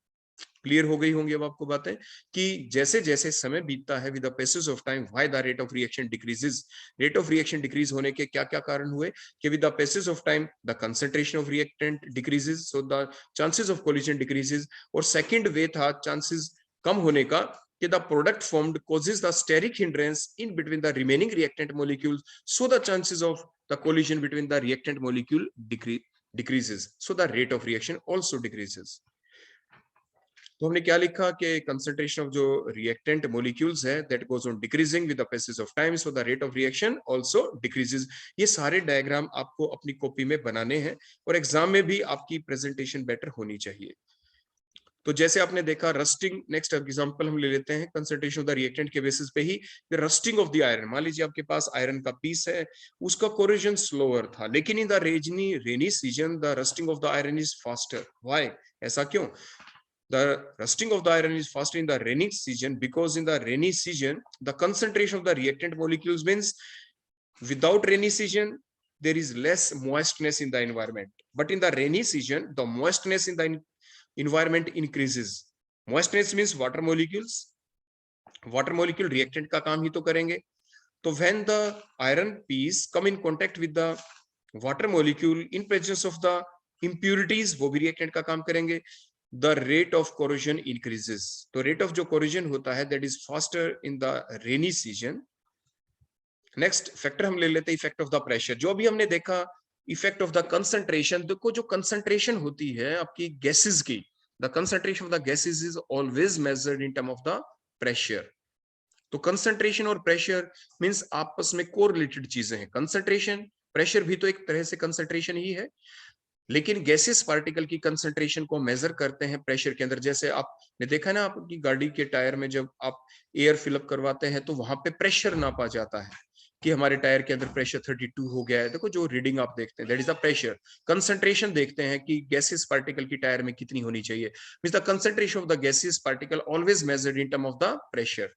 क्लियर हो गई होंगी अब आपको बातें कि जैसे जैसे समय बीतता है, with the passage of time why the rate of reaction decreases, rate of reaction decrease होने के क्या क्या कारण हुए, कि with the passage of time the concentration of reactant decreases, so the chances of collision decreases, और सेकंड वे था चांसेस कम होने का, कि the product formed causes the steric hindrance in between the remaining reactant molecules, so the chances of the collision between the reactant molecule decreases, so the rate of reaction also decreases. तो हमने क्या लिखा कि कंसंट्रेशन ऑफ जो रिएक्टेंट मॉलिक्यूल्स है that goes on decreasing with the passage of time, so the rate of reaction also decreases. ये सारे डायग्राम आपको अपनी कॉपी में बनाने हैं और एग्जाम में भी आपकी प्रेजेंटेशन बेटर होनी चाहिए। तो जैसे आपने देखा रस्टिंग, नेक्स्ट एग्जांपल हम ले लेते हैं कंसंट्रेशन ऑफ द रिएक्टेंट के बेसिस पे ही, रस्टिंग ऑफ द आयरन। मान लीजिए आपके पास आयरन का पीस है, उसका कोरोजन स्लोअर था, लेकिन in the rainy season the rusting of the iron is faster. Why, ऐसा क्यों? The rusting of the iron is faster in the rainy season because in the rainy season the concentration of the reactant molecules means without rainy season there is less moistness in the environment, but in the rainy season the moistness in the environment increases. Moistness means water molecules, water molecule reactant का काम ही तो करेंगे। तो when the iron piece come in contact with the water molecule in presence of the impurities, वो भी reactant का काम करेंगे। The rate of corrosion increases, तो rate of जो corrosion होता है that is faster in the rainy season. Next factor हम ले लेते हैं effect of the pressure। जो अभी हमने देखा effect of the concentration, देखो जो concentration होती है आपकी gases की, the concentration of the gases is always measured in term of the pressure। तो concentration और pressure means आपस में correlated चीजें हैं। concentration, pressure भी तो एक तरह से concentration ही है, लेकिन गैसेस पार्टिकल की कंसंट्रेशन को मेजर करते हैं प्रेशर के अंदर। जैसे आपने देखा ना आपकी गाड़ी के टायर में जब आप एयर फिलअप करवाते हैं तो वहां पे प्रेशर नापा जाता है कि हमारे टायर के अंदर प्रेशर 32 हो गया है। देखो जो रीडिंग आप देखते हैं that is the pressure. Concentration देखते हैं कि गैसेस पार्टिकल की टायर में कितनी होनी चाहिए, means the concentration of the gases particle always measured in term of the pressure.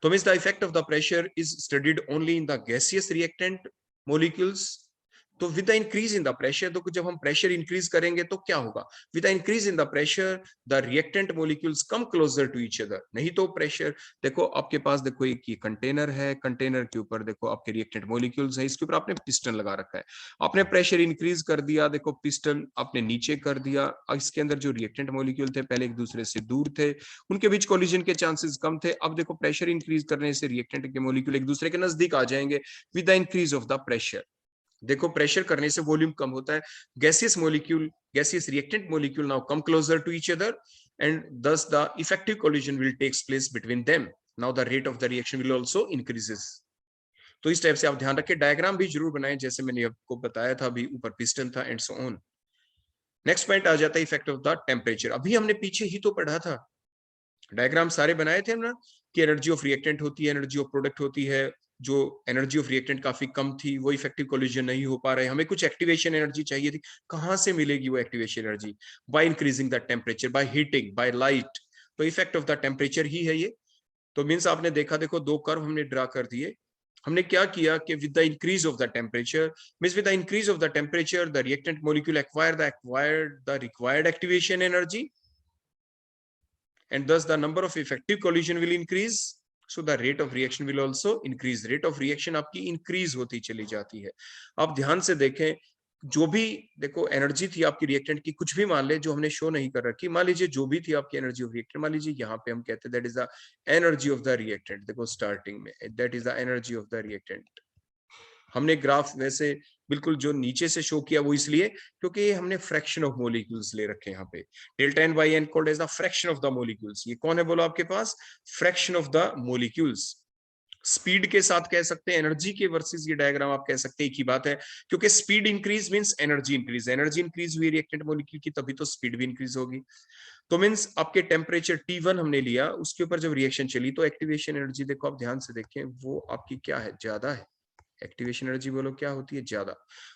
तो means the effect of the pressure is studied only in the gaseous reactant molecules. तो with the increase in the pressure, तो जब हम प्रेशर इंक्रीज करेंगे तो क्या होगा, with the increase in the pressure the reactant molecules come closer to each other. नहीं तो प्रेशर, देखो आपके पास देखो एक ये कंटेनर है, कंटेनर के ऊपर देखो आपके रिएक्टेंट मॉलिक्यूल्स है, इसके ऊपर आपने पिस्टन लगा रखा है, आपने प्रेशर इंक्रीज कर दिया, देखो पिस्टन आपने नीचे कर दिया, इसके अंदर जो रिएक्टेंट मॉलिक्यूल थे पहले एक दूसरे से दूर थे, उनके बीच कोलिजन के चांसेस कम थे। अब देखो प्रेशर इंक्रीज करने से रिएक्टेंट के मॉलिक्यूल एक दूसरे के नजदीक आ जाएंगे with the increase of the pressure. देखो प्रेशर करने से वॉल्यूम कम होता है, gaseous molecule, gaseous reactant molecule now come closer to each other and thus the effective collision will takes place between them. Now the rate of the reaction will also increases. तो इस टाइप से आप ध्यान रखें, डायग्राम भी जरूर बनाएं जैसे मैंने आपको बताया था, अभी ऊपर पिस्टन था and so on. Next point आ जाता है इफेक्ट ऑफ द टेम्परेचर। अभी हमने पीछे ही तो पढ़ा था, डायग्राम सारे बनाए थे ना कि एनर्जी ऑफ रिएक्टेंट होती है, एनर्जी ऑफ प्रोडक्ट होती है, जो एनर्जी ऑफ रिएक्टेंट काफी कम थी वो इफेक्टिव कोलिजन नहीं हो पा रहे, हमें कुछ एक्टिवेशन एनर्जी चाहिए थी। कहां से मिलेगी वो activation energy? By increasing the temperature, by heating, by light. तो इफेक्ट ऑफ द टेम्परेचर ही है ये। तो मींस आपने देखा, देखो दो कर्व हमने ड्रा कर दिए। हमने क्या किया कि with the increase of the temperature, means with the increase of the temperature the reactant molecule acquire the required activation energy and thus the number of effective collision will increase, so the rate of reaction will also increase। rate of reaction आपकी increase होती चली जाती है। आप ध्यान से देखें, जो भी देखो एनर्जी थी आपकी रिएक्टेंट की, कुछ भी मान ले जो हमने शो नहीं कर रखी, मान लीजिए जो भी थी आपकी एनर्जी ऑफ रिएक्टेंट, मान लीजिए यहाँ पे हम कहते हैं that is the energy of the reactant. देखो स्टार्टिंग में that is the energy of the reactant. हमने ग्राफ वैसे बिल्कुल जो नीचे से शो किया वो इसलिए क्योंकि हमने फ्रैक्शन ऑफ मोलिक्यूल्स ले रखे हैं यहाँ पे। Delta N by N called as the fraction of the molecules. ये कौन है बोलो आपके पास? Fraction of the molecules. Speed के साथ कह सकते हैं, एनर्जी के वर्सेस ये डायग्राम आप कह सकते हैं एक ही बात है, क्योंकि speed increase means energy increase. Energy increase हुई रिएक्टेंट मॉलिक्यूल की तभी तो स्पीड भी इंक्रीज होगी। तो मींस आपके टेम्परेचर T1 हमने लिया, उसके ऊपर जब रिएक्शन चली तो एक्टिवेशन एनर्जी देखो आप ध्यान से देखें वो आपकी क्या है? ज्यादा है। एक्टिवेशन एनर्जी बोलो क्या होती है? ज्यादा।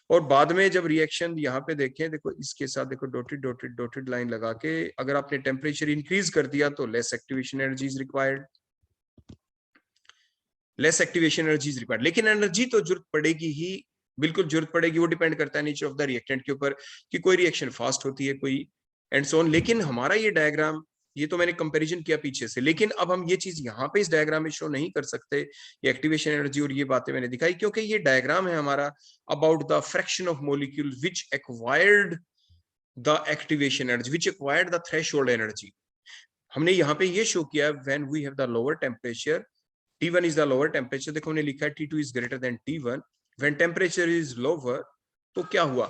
और बाद में जब रिएक्शन यहाँ पे देखें, देखो इसके साथ देखो डॉटेड डॉटेड डॉटेड लाइन लगा के, अगर आपने टेम्परेचर इंक्रीज कर दिया तो less activation energy is required, less activation energy is required. लेकिन एनर्जी तो जरूरत पड़ेगी ही, बिल्कुल जरूरत पड़ेगी। वो डिपेंड करता है नेचर ऑफ द रिएक्टेंट के ऊपर कि कोई रिएक्शन फास्ट होती है कोई एंड सो ऑन। लेकिन हमारा ये डायग्राम, ये तो मैंने कंपैरिजन किया पीछे से, लेकिन अब हम ये चीज यहाँ पे इस डायग्राम में शो नहीं कर सकते ये एक्टिवेशन एनर्जी और ये बातें मैंने दिखाई, क्योंकि ये डायग्राम है हमारा about the fraction of molecule which acquired the activation energy, which acquired the threshold energy. हमने यहाँ पे ये शो किया when we have the lower temperature, T1 is the lower temperature, देखो हमने लिखा है T2 is greater than T1, when temperature is lower, तो क्या हुआ?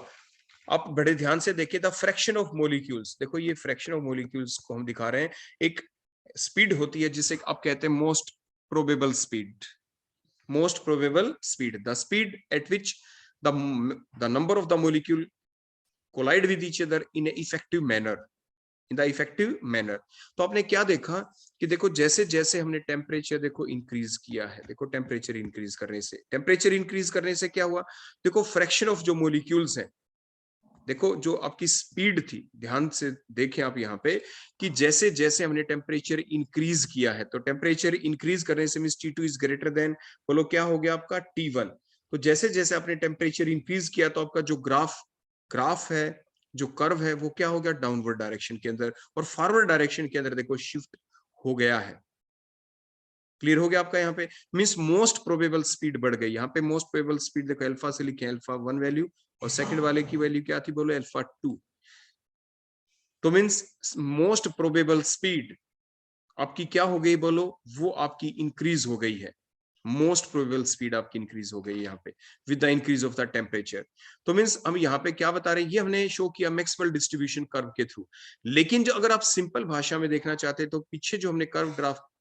आप बड़े ध्यान से देखिए द फ्रैक्शन ऑफ मॉलिक्यूल्स, देखो ये फ्रैक्शन ऑफ मॉलिक्यूल्स को हम दिखा रहे हैं। एक स्पीड होती है जिसे आप कहते हैं most probable speed, most probable speed, the speed at which the number of the molecule collide with each other in effective manner, in the effective manner. तो आपने क्या देखा कि देखो जैसे जैसे हमने टेम्परेचर देखो इंक्रीज किया है, देखो टेम्परेचर इंक्रीज करने से क्या हुआ? देखो फ्रैक्शन ऑफ जो मॉलिक्यूल्स हैं, देखो जो आपकी स्पीड थी, ध्यान से देखें आप यहाँ पे कि जैसे जैसे हमने टेम्परेचर इंक्रीज किया है, तो टेम्परेचर इंक्रीज करने से means T2 is greater than, बोलो क्या हो गया आपका? T1। तो जैसे जैसे आपने टेम्परेचर इंक्रीज किया तो आपका जो ग्राफ है, जो कर्व है, वो क्या हो गया? डाउनवर्ड डायरेक्शन के अंदर, और फॉरवर्ड डायरेक्शन के अंदर देखो शिफ्ट हो गया है। क्लियर हो गया आपका? यहाँ पे मींस मोस्ट प्रोबेबल स्पीड बढ़ गई। यहाँ पे मोस्ट प्रोबेबल स्पीड देखो अल्फा से लिखे, अल्फा 1 वैल्यू, और सेकंड वाले की वैल्यू क्या थी? बोलो अल्फा 2। तो मींस मोस्ट प्रोबेबल स्पीड आपकी क्या हो गई? बोलो वो आपकी इंक्रीज हो गई है। मोस्ट प्रोबेबल स्पीड आपकी इंक्रीज हो गई है यहाँ पे with the increase of the temperature. तो मींस हम यहाँ पे क्या बता रहे हैं? ये हमने शो किया मैक्सवेल डिस्ट्रीब्यूशन कर्व के थ्रू। लेकिन जो अगर आप सिंपल भाषा में देखना चाहते हैं तो पीछे जो हमने कर्व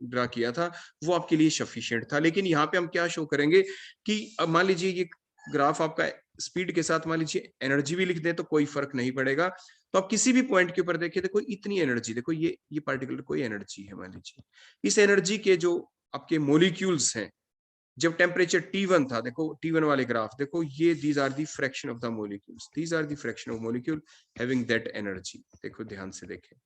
ड्रा किया था वो आपके लिए सफिशिएंट था। लेकिन यहाँ पे हम क्या शो करेंगे कि अब मान लीजिए ये ग्राफ आपका स्पीड के साथ मान लीजिए एनर्जी भी लिख दें तो कोई फर्क नहीं पड़ेगा। तो आप किसी भी पॉइंट के ऊपर देखिए, देखो इतनी एनर्जी, देखो ये पार्टिकुलर कोई एनर्जी है, मान लीजिए इस एनर्जी के जो आपके मोलिक्यूल्स हैं जब टेम्परेचर T1 था, देखो T1 वाले ग्राफ देखो, ये these are the fraction of the molecules, these are the fraction of molecule having that energy. देखो ध्यान से देखें,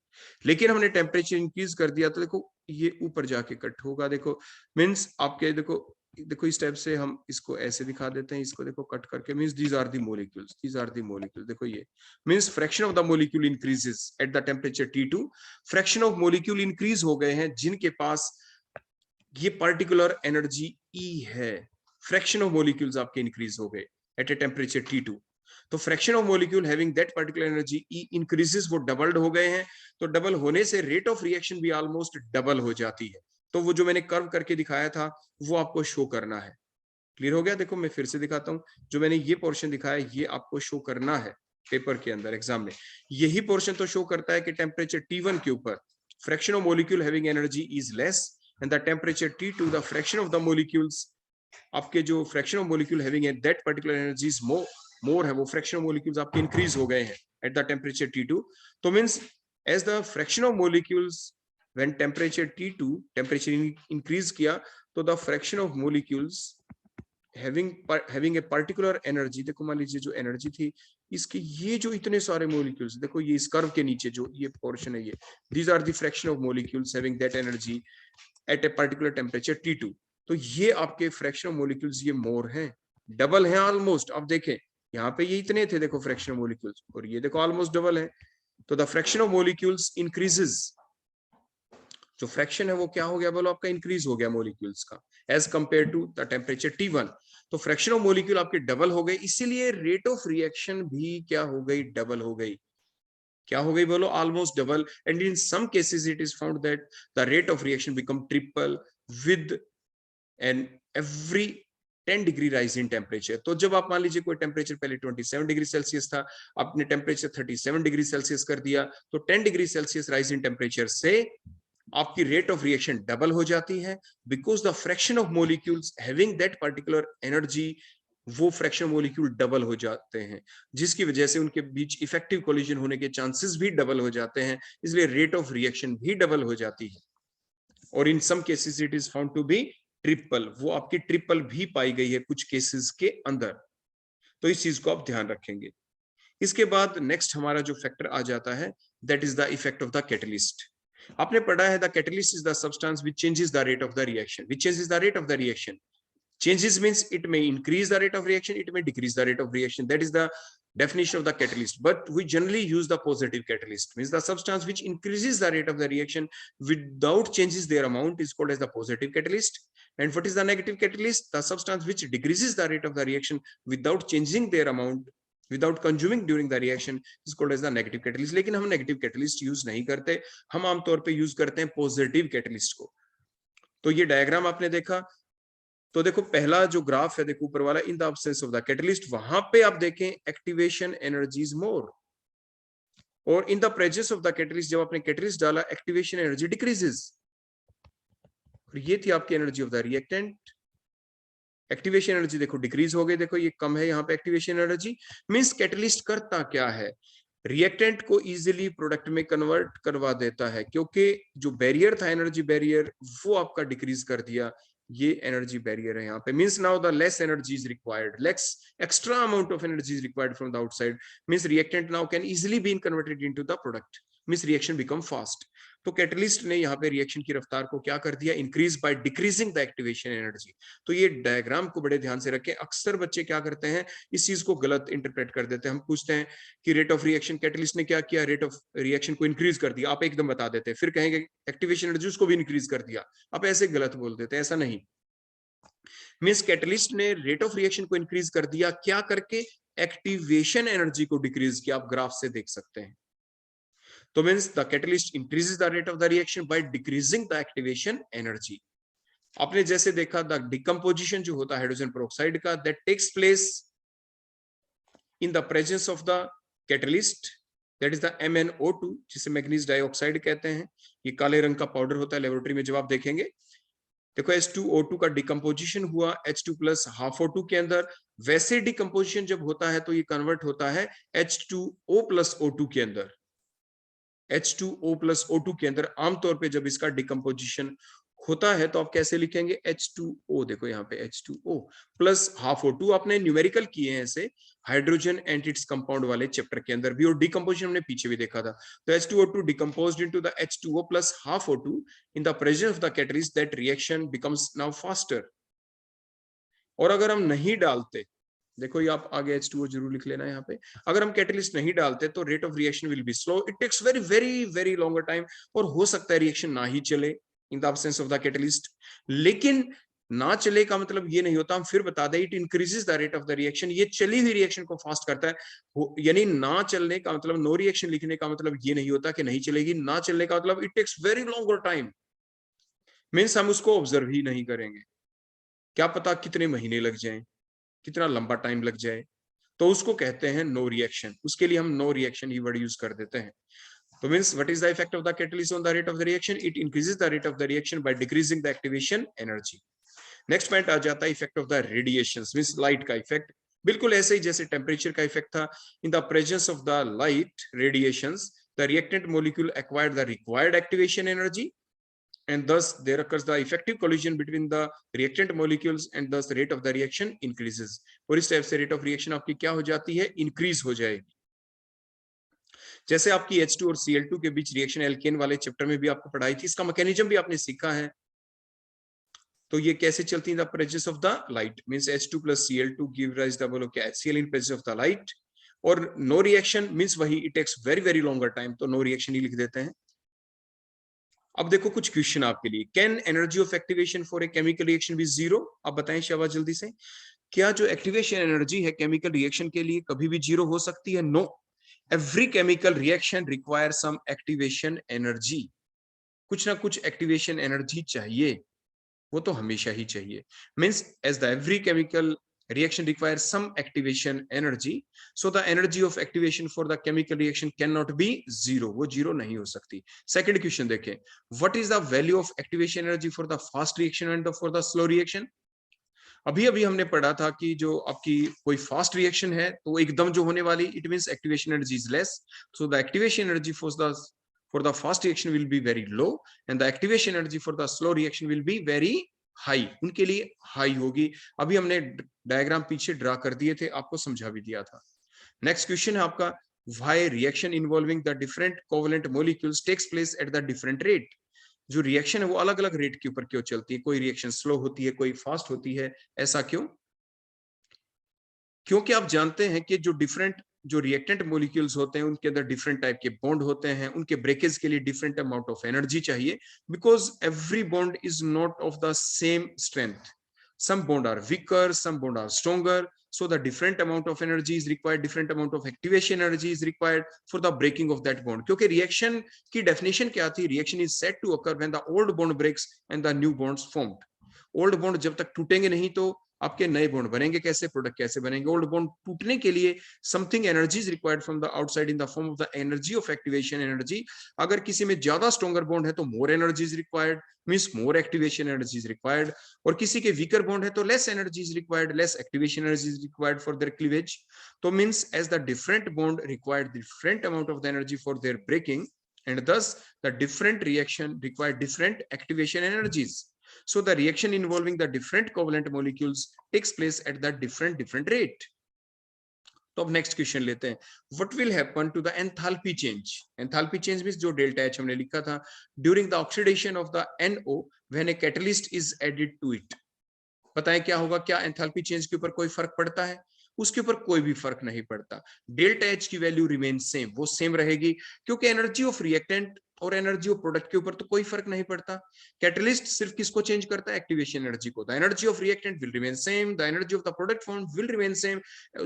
लेकिन हमने टेम्परेचर इंक्रीज कर दिया तो देखो ये ऊपर जाके कट होगा। देखो मींस आपके देखो इस टाइप से हम इसको ऐसे दिखा देते हैं, इसको देखो कट करके, means these are the molecules, these are the molecule. देखो ये means fraction of the molecule increases at the temperature T2। Fraction of molecule increase हो गए हैं जिनके पास ये पर्टिकुलर एनर्जी E है। फ्रैक्शन ऑफ मॉलिक्यूल्स आपके इंक्रीज हो गए एट ए टेम्परेचर T2। तो fraction of molecule having that particular energy E increases, वो डबल्ड हो गए हैं। तो डबल होने से रेट ऑफ रिएक्शन भी ऑलमोस्ट डबल हो जाती है। तो वो जो मैंने कर्व करके दिखाया था वो आपको शो करना है। क्लियर हो गया? देखो मैं फिर से दिखाता हूं, जो मैंने ये पोर्शन दिखाया ये आपको शो करना है पेपर के अंदर, एग्जाम में। यही पोर्शन तो शो करता है कि टेम्परेचर T1 के ऊपर fraction of molecule having energy is less and the temperature T2 the fraction of the molecules, आपके जो fraction of molecule having that particular energy is more है, वो फ्रैक्शन ऑफ मॉलिक्यूल्स आपके इंक्रीज हो गए हैं एट द टेम्परेचर T2। तो means as the fraction of molecules when temperature T2 temperature increase किया तो the fraction of molecules having a particular energy, देखो मान लीजिए जो एनर्जी थी इसकी, ये जो इतने सारे मॉलिक्यूल्स, देखो ये इस कर्व के नीचे जो ये पोर्शन है, ये these are the fraction of molecules having that energy at a particular temperature T2। तो ये आपके फ्रैक्शन ऑफ मॉलिक्यूल्स ये मोर हैं, डबल हैं ऑलमोस्ट। अब देखें यहाँ पे ये इतने थे देखो फ्रैक्शन ऑफ मॉलिक्यूल्स, और ये देखो ऑलमोस्ट डबल है। तो the fraction of molecules increases, जो फ्रैक्शन है वो क्या हो गया? बोलो आपका इंक्रीज हो गया मॉलिक्यूल्स का as compare to the temperature T1। तो फ्रैक्शन ऑफ मॉलिक्यूल आपके डबल हो गए, इसीलिए रेट ऑफ रिएक्शन भी क्या हो गई? डबल हो गई। क्या हो गई? बोलो almost double. And in some cases it is found that the rate of reaction become triple with an every 10 degree rise in temperature. तो जब आप मान लीजिए कोई टेम्परेचर पहले 27 डिग्री सेल्सियस था, आपने टेम्परेचर 37 डिग्री सेल्सियस कर दिया, तो 10 degree Celsius rise in temperature से आपकी रेट ऑफ रिएक्शन डबल हो जाती है, because the fraction of molecules having that particular energy, वो फ्रैक्शन मॉलिक्यूल डबल हो जाते हैं, जिसकी वजह से उनके बीच इफेक्टिव कोलिजन होने के चांसेस भी डबल हो जाते हैं, इसलिए रेट ऑफ रिएक्शन भी डबल हो जाती है। और in some cases it is found to be triple, वो आपकी ट्रिपल भी पाई गई है कुछ केसेस के अंदर, तो इस चीज को आप ध्यान रखेंगे। इसके बाद नेक्स्ट हमारा जो फैक्टर आ जाता है, that is the effect of the catalyst. आपने पढ़ा है the catalyst is the substance which changes the rate of the reaction, which changes the rate of the reaction. Changes means it may increase the rate of reaction, it may decrease the rate of reaction. That is the definition of the catalyst. But we generally use the positive catalyst, means the substance which increases the rate of the reaction without changes their amount is called as the positive catalyst. And what is the negative catalyst? The substance which decreases the rate of the reaction without changing their amount, without consuming during the reaction, is called as the negative catalyst. लेकिन हम negative catalyst use नहीं करते, हम आमतौर पे use करते हैं positive catalyst को। तो ये डायग्राम आपने देखा, तो देखो पहला जो ग्राफ है, देखो ऊपर वाला, इन the absence of the catalyst, वहां पे आप देखें एक्टिवेशन एनर्जी इज मोर, और इन the presence of the catalyst, जब आपने कैटलिस्ट डाला, एक्टिवेशन एनर्जी डिक्रीजेस। और ये थी आपकी energy of the reactant, activation energy देखो डिक्रीज हो गई, देखो ये कम है यहाँ पे एक्टिवेशन एनर्जी। मींस कैटलिस्ट करता क्या है, रिएक्टेंट को इजीली प्रोडक्ट में कन्वर्ट करवा देता है, क्योंकि जो बैरियर था, एनर्जी बैरियर, वो आपका डिक्रीज कर दिया, ये एनर्जी बैरियर है यहाँ पे। Means now the less energy is required, less extra amount of energy is required from the outside, means reactant now can easily be converted into the product, means reaction become fast. तो कैटलिस्ट ने यहाँ पे रिएक्शन की रफ्तार को क्या कर दिया, increase by decreasing the activation energy. तो ये डायग्राम को बड़े ध्यान से रखें, अक्सर बच्चे क्या करते हैं, इस चीज को गलत इंटरप्रेट कर देते हैं। हम पूछते हैं कि रेट ऑफ रिएक्शन, कैटलिस्ट ने क्या किया, रेट ऑफ रिएक्शन को इंक्रीज कर दिया, आप एकदम बता देते हैं, फिर कहेंगे एक्टिवेशन एनर्जी उसको भी इंक्रीज कर दिया, आप ऐसे गलत बोल देते हैं, ऐसा नहीं। मींस कैटलिस्ट ने रेट ऑफ रिएक्शन को इंक्रीज कर दिया, क्या करके, एक्टिवेशन एनर्जी को डिक्रीज किया, आप ग्राफ से देख सकते हैं। तो means the catalyst increases the rate of the reaction by decreasing the activation energy. आपने जैसे देखा द डिकम्पोजिशन जो होता है हाइड्रोजन पेरोक्साइड का, that takes place in the presence of the catalyst, that is the MnO2, जिसे मैग्नीज डाइऑक्साइड कहते हैं। ये काले रंग का पाउडर होता है, लेबोरेटरी में जब आप देखेंगे, देखो H2O2 का डिकम्पोजिशन हुआ H2 प्लस हाफ O2 के अंदर, वैसे डिकम्पोजिशन जब होता है तो ये कन्वर्ट होता है H2O प्लस O2 के अंदर। H2O प्लस O2 के अंदर आमतौर पे जब इसका डिकम्पोजिशन होता है तो आप कैसे लिखेंगे, H2O, देखो यहाँ पे H2O प्लस हाफ O2, आपने न्यूमेरिकल किए हैं ऐसे हाइड्रोजन एंड इट्स कंपाउंड वाले चैप्टर के अंदर भी, और डिकम्पोजिशन हमने पीछे भी देखा था। तो H2O2 decomposed into the H2O plus half O2 in the presence of the catalyst, that reaction becomes now faster. और अगर हम नहीं डालते, देखो ये आप आगे H2O जरूर लिख लेना यहाँ पे, अगर हम कैटलिस्ट नहीं डालते तो rate of reaction will be slow, it takes very very very longer time, और हो सकता है रिएक्शन ना ही चले in the absence of the catalyst. लेकिन ना चले का मतलब ये नहीं होता, हम फिर बता दें, it increases the rate of the reaction, ये चली हुई रिएक्शन को फास्ट करता है। यानी ना चलने का मतलब, नो रिएक्शन लिखने का मतलब ये नहीं होता कि नहीं चलेगी, ना चलने का मतलब it takes very longer time, means हम उसको ऑब्जर्व ही नहीं करेंगे, क्या पता कितने महीने लग जाएं, कितना लंबा टाइम लग जाए, तो उसको कहते हैं नो रिएक्शन। उसके लिए हम नो रिएक्शन ही वर्ड यूज कर देते हैं। तो means what is the effect of the catalyst on the rate of the reaction, it increases the rate of the reaction by decreasing the activation energy. Next point आ जाता है effect of the radiations, means light का इफेक्ट, बिल्कुल ऐसे ही जैसे टेम्परेचर का इफेक्ट था। In the presence of the light radiations, the reactant molecule acquired the required activation energy, and thus there occurs the effective collision between the reactant molecules and thus the rate of the reaction increases। और इस टाइप से रेट ऑफ रिएक्शन आपकी क्या हो जाती है, इंक्रीज हो जाएगी। जैसे आपकी H2 और Cl2 के बीच रिएक्शन एल्केन वाले चैप्टर में भी आपको पढ़ाई थी, इसका मैकेनिज्म भी आपने सीखा है। तो ये कैसे चलती है, the presence of the light, means H2 plus Cl2 give rise the बोलो क्या, HCl in presence of the light. और नो रिएक्शन मींस वही, it takes very very longer time, तो नो रिएक्शन ही लिख देते हैं। अब देखो कुछ क्वेश्चन आपके लिए, can energy of activation for a chemical reaction be zero? आप बताएं शाबाश जल्दी से, क्या जो एक्टिवेशन एनर्जी है केमिकल रिएक्शन के लिए कभी भी जीरो हो सकती है? No, every chemical reaction require some activation energy, कुछ ना कुछ एक्टिवेशन एनर्जी चाहिए। वो तो हमेशा ही चाहिए। Means as the every chemical reaction requires some activation energy, so the energy of activation for the chemical reaction cannot be zero, वो जीरो नहीं हो सकती। सेकंड क्वेश्चन देखें, what is the value of activation energy for the fast reaction and for the slow reaction? अभी अभी हमने पढ़ा था कि जो आपकी कोई फास्ट रिएक्शन है तो वो एकदम जो होने वाली, it means activation energy is less, so the activation energy for the fast reaction will be very low and the activation energy for the slow reaction will be very high, उनके लिए हाई होगी। अभी हमने डायग्राम पीछे ड्रा कर दिए थे, आपको समझा भी दिया था। नेक्स्ट क्वेश्चन है आपका, why reaction involving the different covalent molecules takes place at the different rate? जो रिएक्शन है वो अलग अलग रेट के ऊपर क्यों चलती है, कोई रिएक्शन स्लो होती है, कोई फास्ट होती है, ऐसा क्यों? क्योंकि आप जानते हैं कि जो डिफरेंट जो रिएक्टेंट मॉलिक्यूल्स होते हैं उनके अंदर डिफरेंट टाइप के बॉन्ड होते हैं, उनके ब्रेकेज के लिए डिफरेंट अमाउंट ऑफ एनर्जी चाहिए, because every bond is not of the same strength, some bond are weaker, some bond are stronger, so the different amount of energy is required, different amount of activation energy is required for the breaking of that bond। क्योंकि रिएक्शन की डेफिनेशन क्या थी, reaction is said to occur when the old bond breaks and the new bonds formed। Old bond जब तक टूटेंगे नहीं तो आपके नए बॉन्ड बनेंगे कैसे, प्रोडक्ट कैसे बनेंगे? ओल्ड बॉन्ड टूटने के लिए something energy is required from the outside in the form of the energy of activation energy. अगर किसी में ज्यादा स्ट्रॉन्गर बॉन्ड है तो more energy is required, means more activation energy is required, और किसी के वीकर बॉन्ड है तो less energy is required, less activation energy is required for their cleavage. तो means as the different bond required different amount of the energy for their breaking, and thus the different reaction require different activation energies, so the reaction involving the different covalent molecules takes place at the different rate। तो अब नेक्स्ट क्वेश्चन लेते हैं, what will happen to the enthalpy change? Enthalpy change means जो डेल्टा एच हमने लिखा था, during the oxidation of the NO when a catalyst is added to it. बताएं क्या होगा, क्या एंथैल्पी चेंज के ऊपर कोई फर्क पड़ता है? उसके ऊपर कोई भी फर्क नहीं पड़ता। डेल्टा एच की वैल्यू रिमेन सेम, वो सेम रहेगी, क्योंकि एनर्जी ऑफ रिएक्टेंट और एनर्जी ऑफ प्रोडक्ट के ऊपर तो कोई फर्क नहीं पड़ता। कैटलिस्ट सिर्फ किसको चेंज करता है? एक्टिवेशन एनर्जी को। The energy of reactant will remain same, the energy of the product form will remain same,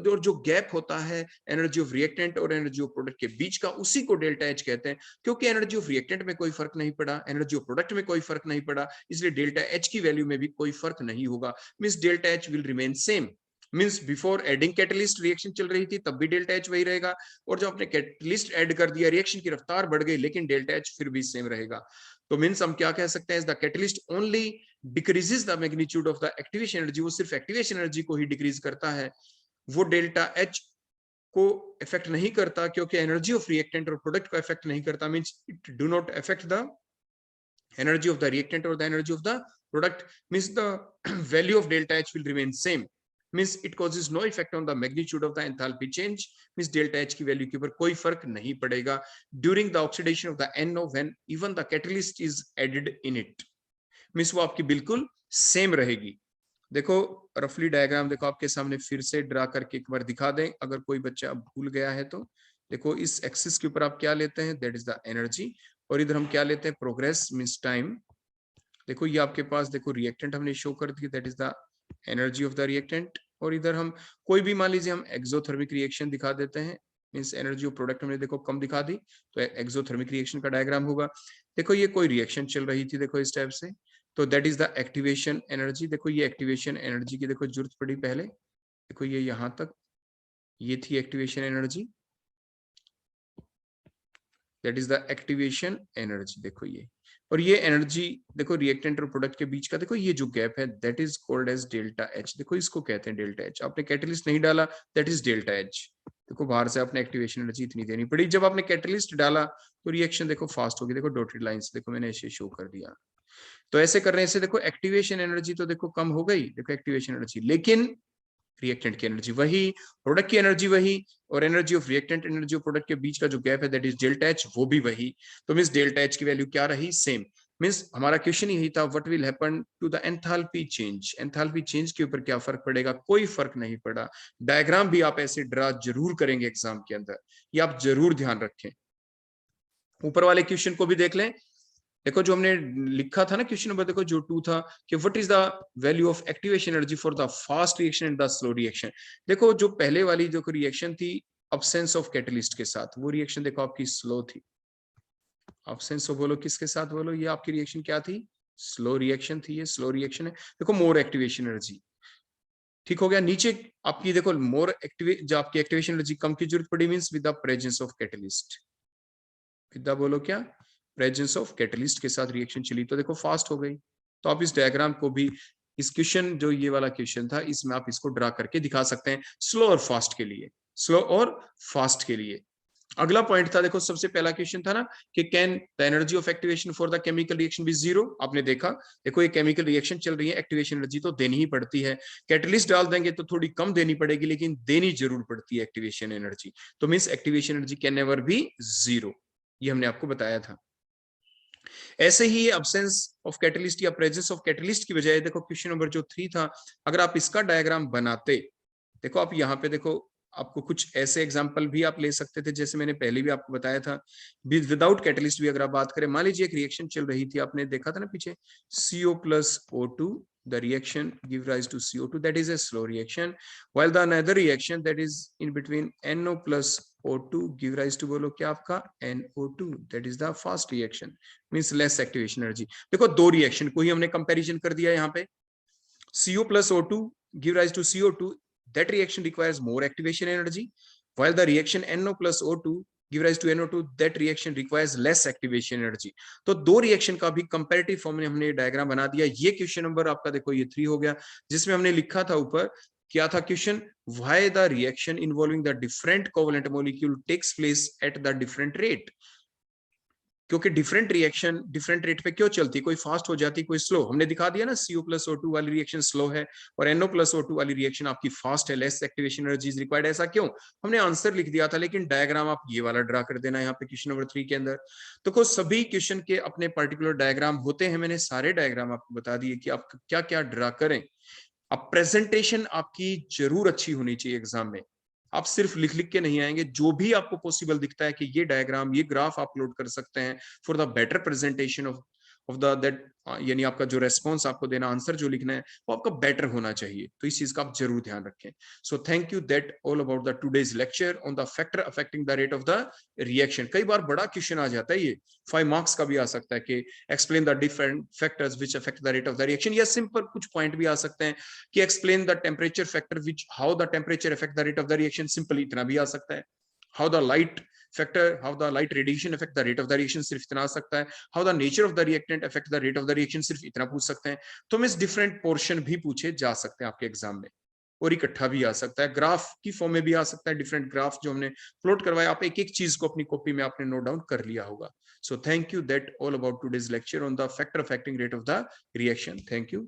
और जो गैप होता है एनर्जी ऑफ रिएक्टेंट और एनर्जी ऑफ प्रोडक्ट के बीच का, उसी को डेल्टा एच कहते हैं। क्योंकि एनर्जी ऑफ रिएक्टेंट में कोई फर्क नहीं पड़ा, एनर्जी ऑफ प्रोडक्ट में कोई फर्क नहीं पड़ा, इसलिए डेल्टा एच की वैल्यू में भी कोई फर्क नहीं होगा, means delta H will remain same. Means before adding catalyst reaction चल रही थी तब भी डेल्टा एच वही रहेगा, और जब आपने कैटलिस्ट ऐड कर दिया रिएक्शन की रफ्तार बढ़ गई, लेकिन डेल्टा एच फिर भी सेम रहेगा। तो मींस हम क्या कह सकते हैं, the catalyst only decreases the magnitude of the activation energy, वो सिर्फ एक्टिवेशन एनर्जी को ही डिक्रीज करता है, वो डेल्टा एच को इफेक्ट नहीं करता, क्योंकि एनर्जी ऑफ रिएक्टेंट और प्रोडक्ट को इफेक्ट नहीं करता, means it do not affect the energy of the reactant or the energy of the product, means the value of delta H will remain same, means it causes no effect on the magnitude of the enthalpy change, means delta H की वैल्यू के ऊपर कोई फर्क नहीं पड़ेगा during the oxidation of the NO when even the catalyst is added in it, means वो आपकी बिल्कुल सेम रहेगी। देखो रफली डायग्राम देखो आपके सामने फिर से ड्रा करके एक बार दिखा दें, अगर कोई बच्चा भूल गया है तो। देखो इस एक्सिस के ऊपर आप क्या लेते हैं, दैट इज द एनर्जी, और इधर हम क्या लेते हैं, प्रोग्रेस मींस टाइम। देखो ये आपके पास देखो रिएक्टेंट हमने शो कर दी, that is the energy of the reactant, और इधर हम कोई भी मान लीजिए हम एक्सोथर्मिक रिएक्शन दिखा देते हैं, मींस एनर्जी ऑफ प्रोडक्ट हमने देखो कम दिखा दी, तो एक्सोथर्मिक रिएक्शन का डायग्राम होगा। देखो ये कोई रिएक्शन चल रही थी देखो इस टाइप से, तो that is the activation energy. देखो ये एक्टिवेशन एनर्जी की देखो जरूरत पड़ी पहले, देखो ये यहां तक, ये थी activation energy, that is the activation energy. देखो ये, और ये एनर्जी देखो रिएक्टेंट और प्रोडक्ट के बीच का, देखो ये जो गैप है that is called as delta H. देखो इसको कहते हैं डेल्टा एच। आपने कैटलिस्ट नहीं डाला, दैट इज डेल्टा एच। देखो बाहर से आपने एक्टिवेशन एनर्जी इतनी देनी पड़ी, जब आपने कैटलिस्ट डाला तो रिएक्शन देखो फास्ट होगी। देखो डॉटेड लाइंस देखो मैंने ऐसे शो कर दिया, तो ऐसे करने से देखो एक्टिवेशन एनर्जी तो देखो कम हो गई, देखो एक्टिवेशन एनर्जी, लेकिन रिएक्टेंट की एनर्जी वही, प्रोडक्ट की एनर्जी वही, और energy of reactant energy of product के बीच का जो गैप है दैट इज डेल्टा एच, वो भी वही। तो मींस डेल्टा एच की वैल्यू क्या रही, सेम। मींस हमारा क्वेश्चन यही था, what will happen to the enthalpy change? Enthalpy change के ऊपर क्या फर्क पड़ेगा? कोई फर्क नहीं पड़ा। डायग्राम भी आप ऐसे ड्रा जरूर करेंगे एग्जाम के अंदर, ये आप जरूर ध्यान रखें। ऊपर वाले क्वेश्चन को भी देख लें, देखो जो हमने लिखा था ना क्वेश्चन नंबर, देखो जो 2 था कि what is the value of activation energy for the fast reaction and the slow reaction. देखो जो पहले वाली जो रिएक्शन थी अब्सेंस ऑफ कैटलिस्ट के साथ, वो रिएक्शन देखो आपकी स्लो थी। अब्सेंस ऑफ बोलो किसके साथ बोलो, ये आपकी रिएक्शन क्या थी, स्लो रिएक्शन थी, ये स्लो रिएक्शन है। देखो मोर एक्टिवेशन एनर्जी, ठीक हो गया। नीचे आपकी देखो मोर एक्टिव, जो आपकी एक्टिवेशन एनर्जी कम की जरूरत पड़ी means with the presence of catalyst, with the बोलो क्या, प्रेजेंस ऑफ कैटलिस्ट के साथ रिएक्शन चली तो देखो फास्ट हो गई। तो आप इस डायग्राम को भी, इस क्वेश्चन जो ये वाला क्वेश्चन था, इसमें आप इसको ड्रा करके दिखा सकते हैं स्लो और फास्ट के लिए, स्लो और फास्ट के लिए। अगला पॉइंट था, देखो सबसे पहला क्वेश्चन था ना कि can the energy of activation for the chemical reaction be zero. आपने देखा, देखो ये केमिकल रिएक्शन चल रही है, एक्टिवेशन एनर्जी तो देनी ही पड़ती है। कैटलिस्ट डाल देंगे तो थोड़ी कम देनी पड़ेगी, लेकिन देनी जरूर पड़ती है एक्टिवेशन एनर्जी। तो means activation energy can never be zero, ये हमने आपको बताया था। ऐसे ही अब्सेंस ऑफ कैटलिस्ट या प्रेजेंस ऑफ कैटलिस्ट की बजाय, देखो क्वेश्चन नंबर जो 3 था, अगर आप इसका डायग्राम बनाते, देखो आप यहाँ पे देखो, आपको कुछ ऐसे एग्जांपल भी आप ले सकते थे, जैसे मैंने पहले भी आपको बताया था, विदाउट कैटलिस्ट भी अगर आप बात करें, मान लीजिए एक रिएक्शन चल रही थी, आपने देखा था ना पीछे, CO plus O2, the reaction give rise to CO2, that is a slow reaction, while the another reaction that is in between NO plus O2 give rise to, बोलो क्या आपका, NO2, that is the fast reaction, means less activation energy। देखो दो रिएक्शन को ही हमने कंपैरिजन कर दिया यहाँ पे, CO plus O2 give rise to CO2, that reaction requires more activation energy, while the reaction NO plus O2 give rise to NO2, that reaction requires less activation energy। तो दो रिएक्शन का भी कंपैरेटिव फॉर्म में हमने डायग्राम बना दिया। ये क्वेश्चन नंबर आपका देखो ये 3 हो गया, जिसमें हमने लिखा था ऊपर, क्या था question, why the reaction involving the different covalent molecule takes place at the different rate, क्योंकि डिफरेंट रिएक्शन डिफरेंट रेट पे क्यों चलती, कोई फास्ट हो जाती, कोई स्लो। हमने दिखा दिया ना, CO plus O2 वाली रिएक्शन स्लो है और NO plus O2 वाली रिएक्शन आपकी फास्ट है, less activation energy is required. ऐसा क्यों, हमने आंसर लिख दिया था, लेकिन डायग्राम आप ये वाला ड्रा कर देना यहाँ पे क्वेश्चन नंबर 3 के अंदर। तो को सभी क्वेश्चन के अपने पर्टिकुलर डायग्राम होते हैं, मैंने सारे डायग्राम आपको बता दिए कि आप क्या क्या ड्रा करें। अब प्रेजेंटेशन आपकी जरूर अच्छी होनी चाहिए एग्जाम में, आप सिर्फ लिख लिख के नहीं आएंगे, जो भी आपको पॉसिबल दिखता है कि ये डायग्राम, ये ग्राफ अपलोड कर सकते हैं for the better presentation of the that, यानी आपका जो रेस्पॉन्स आपको देना, आंसर जो लिखना है वो आपका बेटर होना चाहिए। तो इस चीज का आप जरूर ध्यान रखें। So thank you, that all about the today's lecture on the factor affecting the rate of the reaction. कई बार बड़ा क्वेश्चन आ जाता है, ये 5 मार्क्स का भी आ सकता है कि explain the different factors which affect the rate of the reaction, या सिंपल कुछ पॉइंट भी आ सकते हैं कि explain the temperature factor which, how the temperature affect the rate of the reaction, simple इतना भी आ सकता है। How the light factor, how the light radiation affect the rate of the reaction, सिर्फ इतना आ सकता है। How the nature of the reactant affect the rate of the reaction, सिर्फ इतना पूछ सकते हैं। तो मिस डिफरेंट पोर्शन भी पूछे जा सकते हैं आपके एग्जाम में, और इकट्ठा भी आ सकता है, ग्राफ की फॉर्म में भी आ सकता है। डिफरेंट ग्राफ जो हमने प्लॉट करवाया, आप एक एक चीज को अपनी कॉपी में आपने नोट डाउन कर लिया होगा। So thank you, that all about today's lecture on the factor affecting rate of the reaction. Thank you.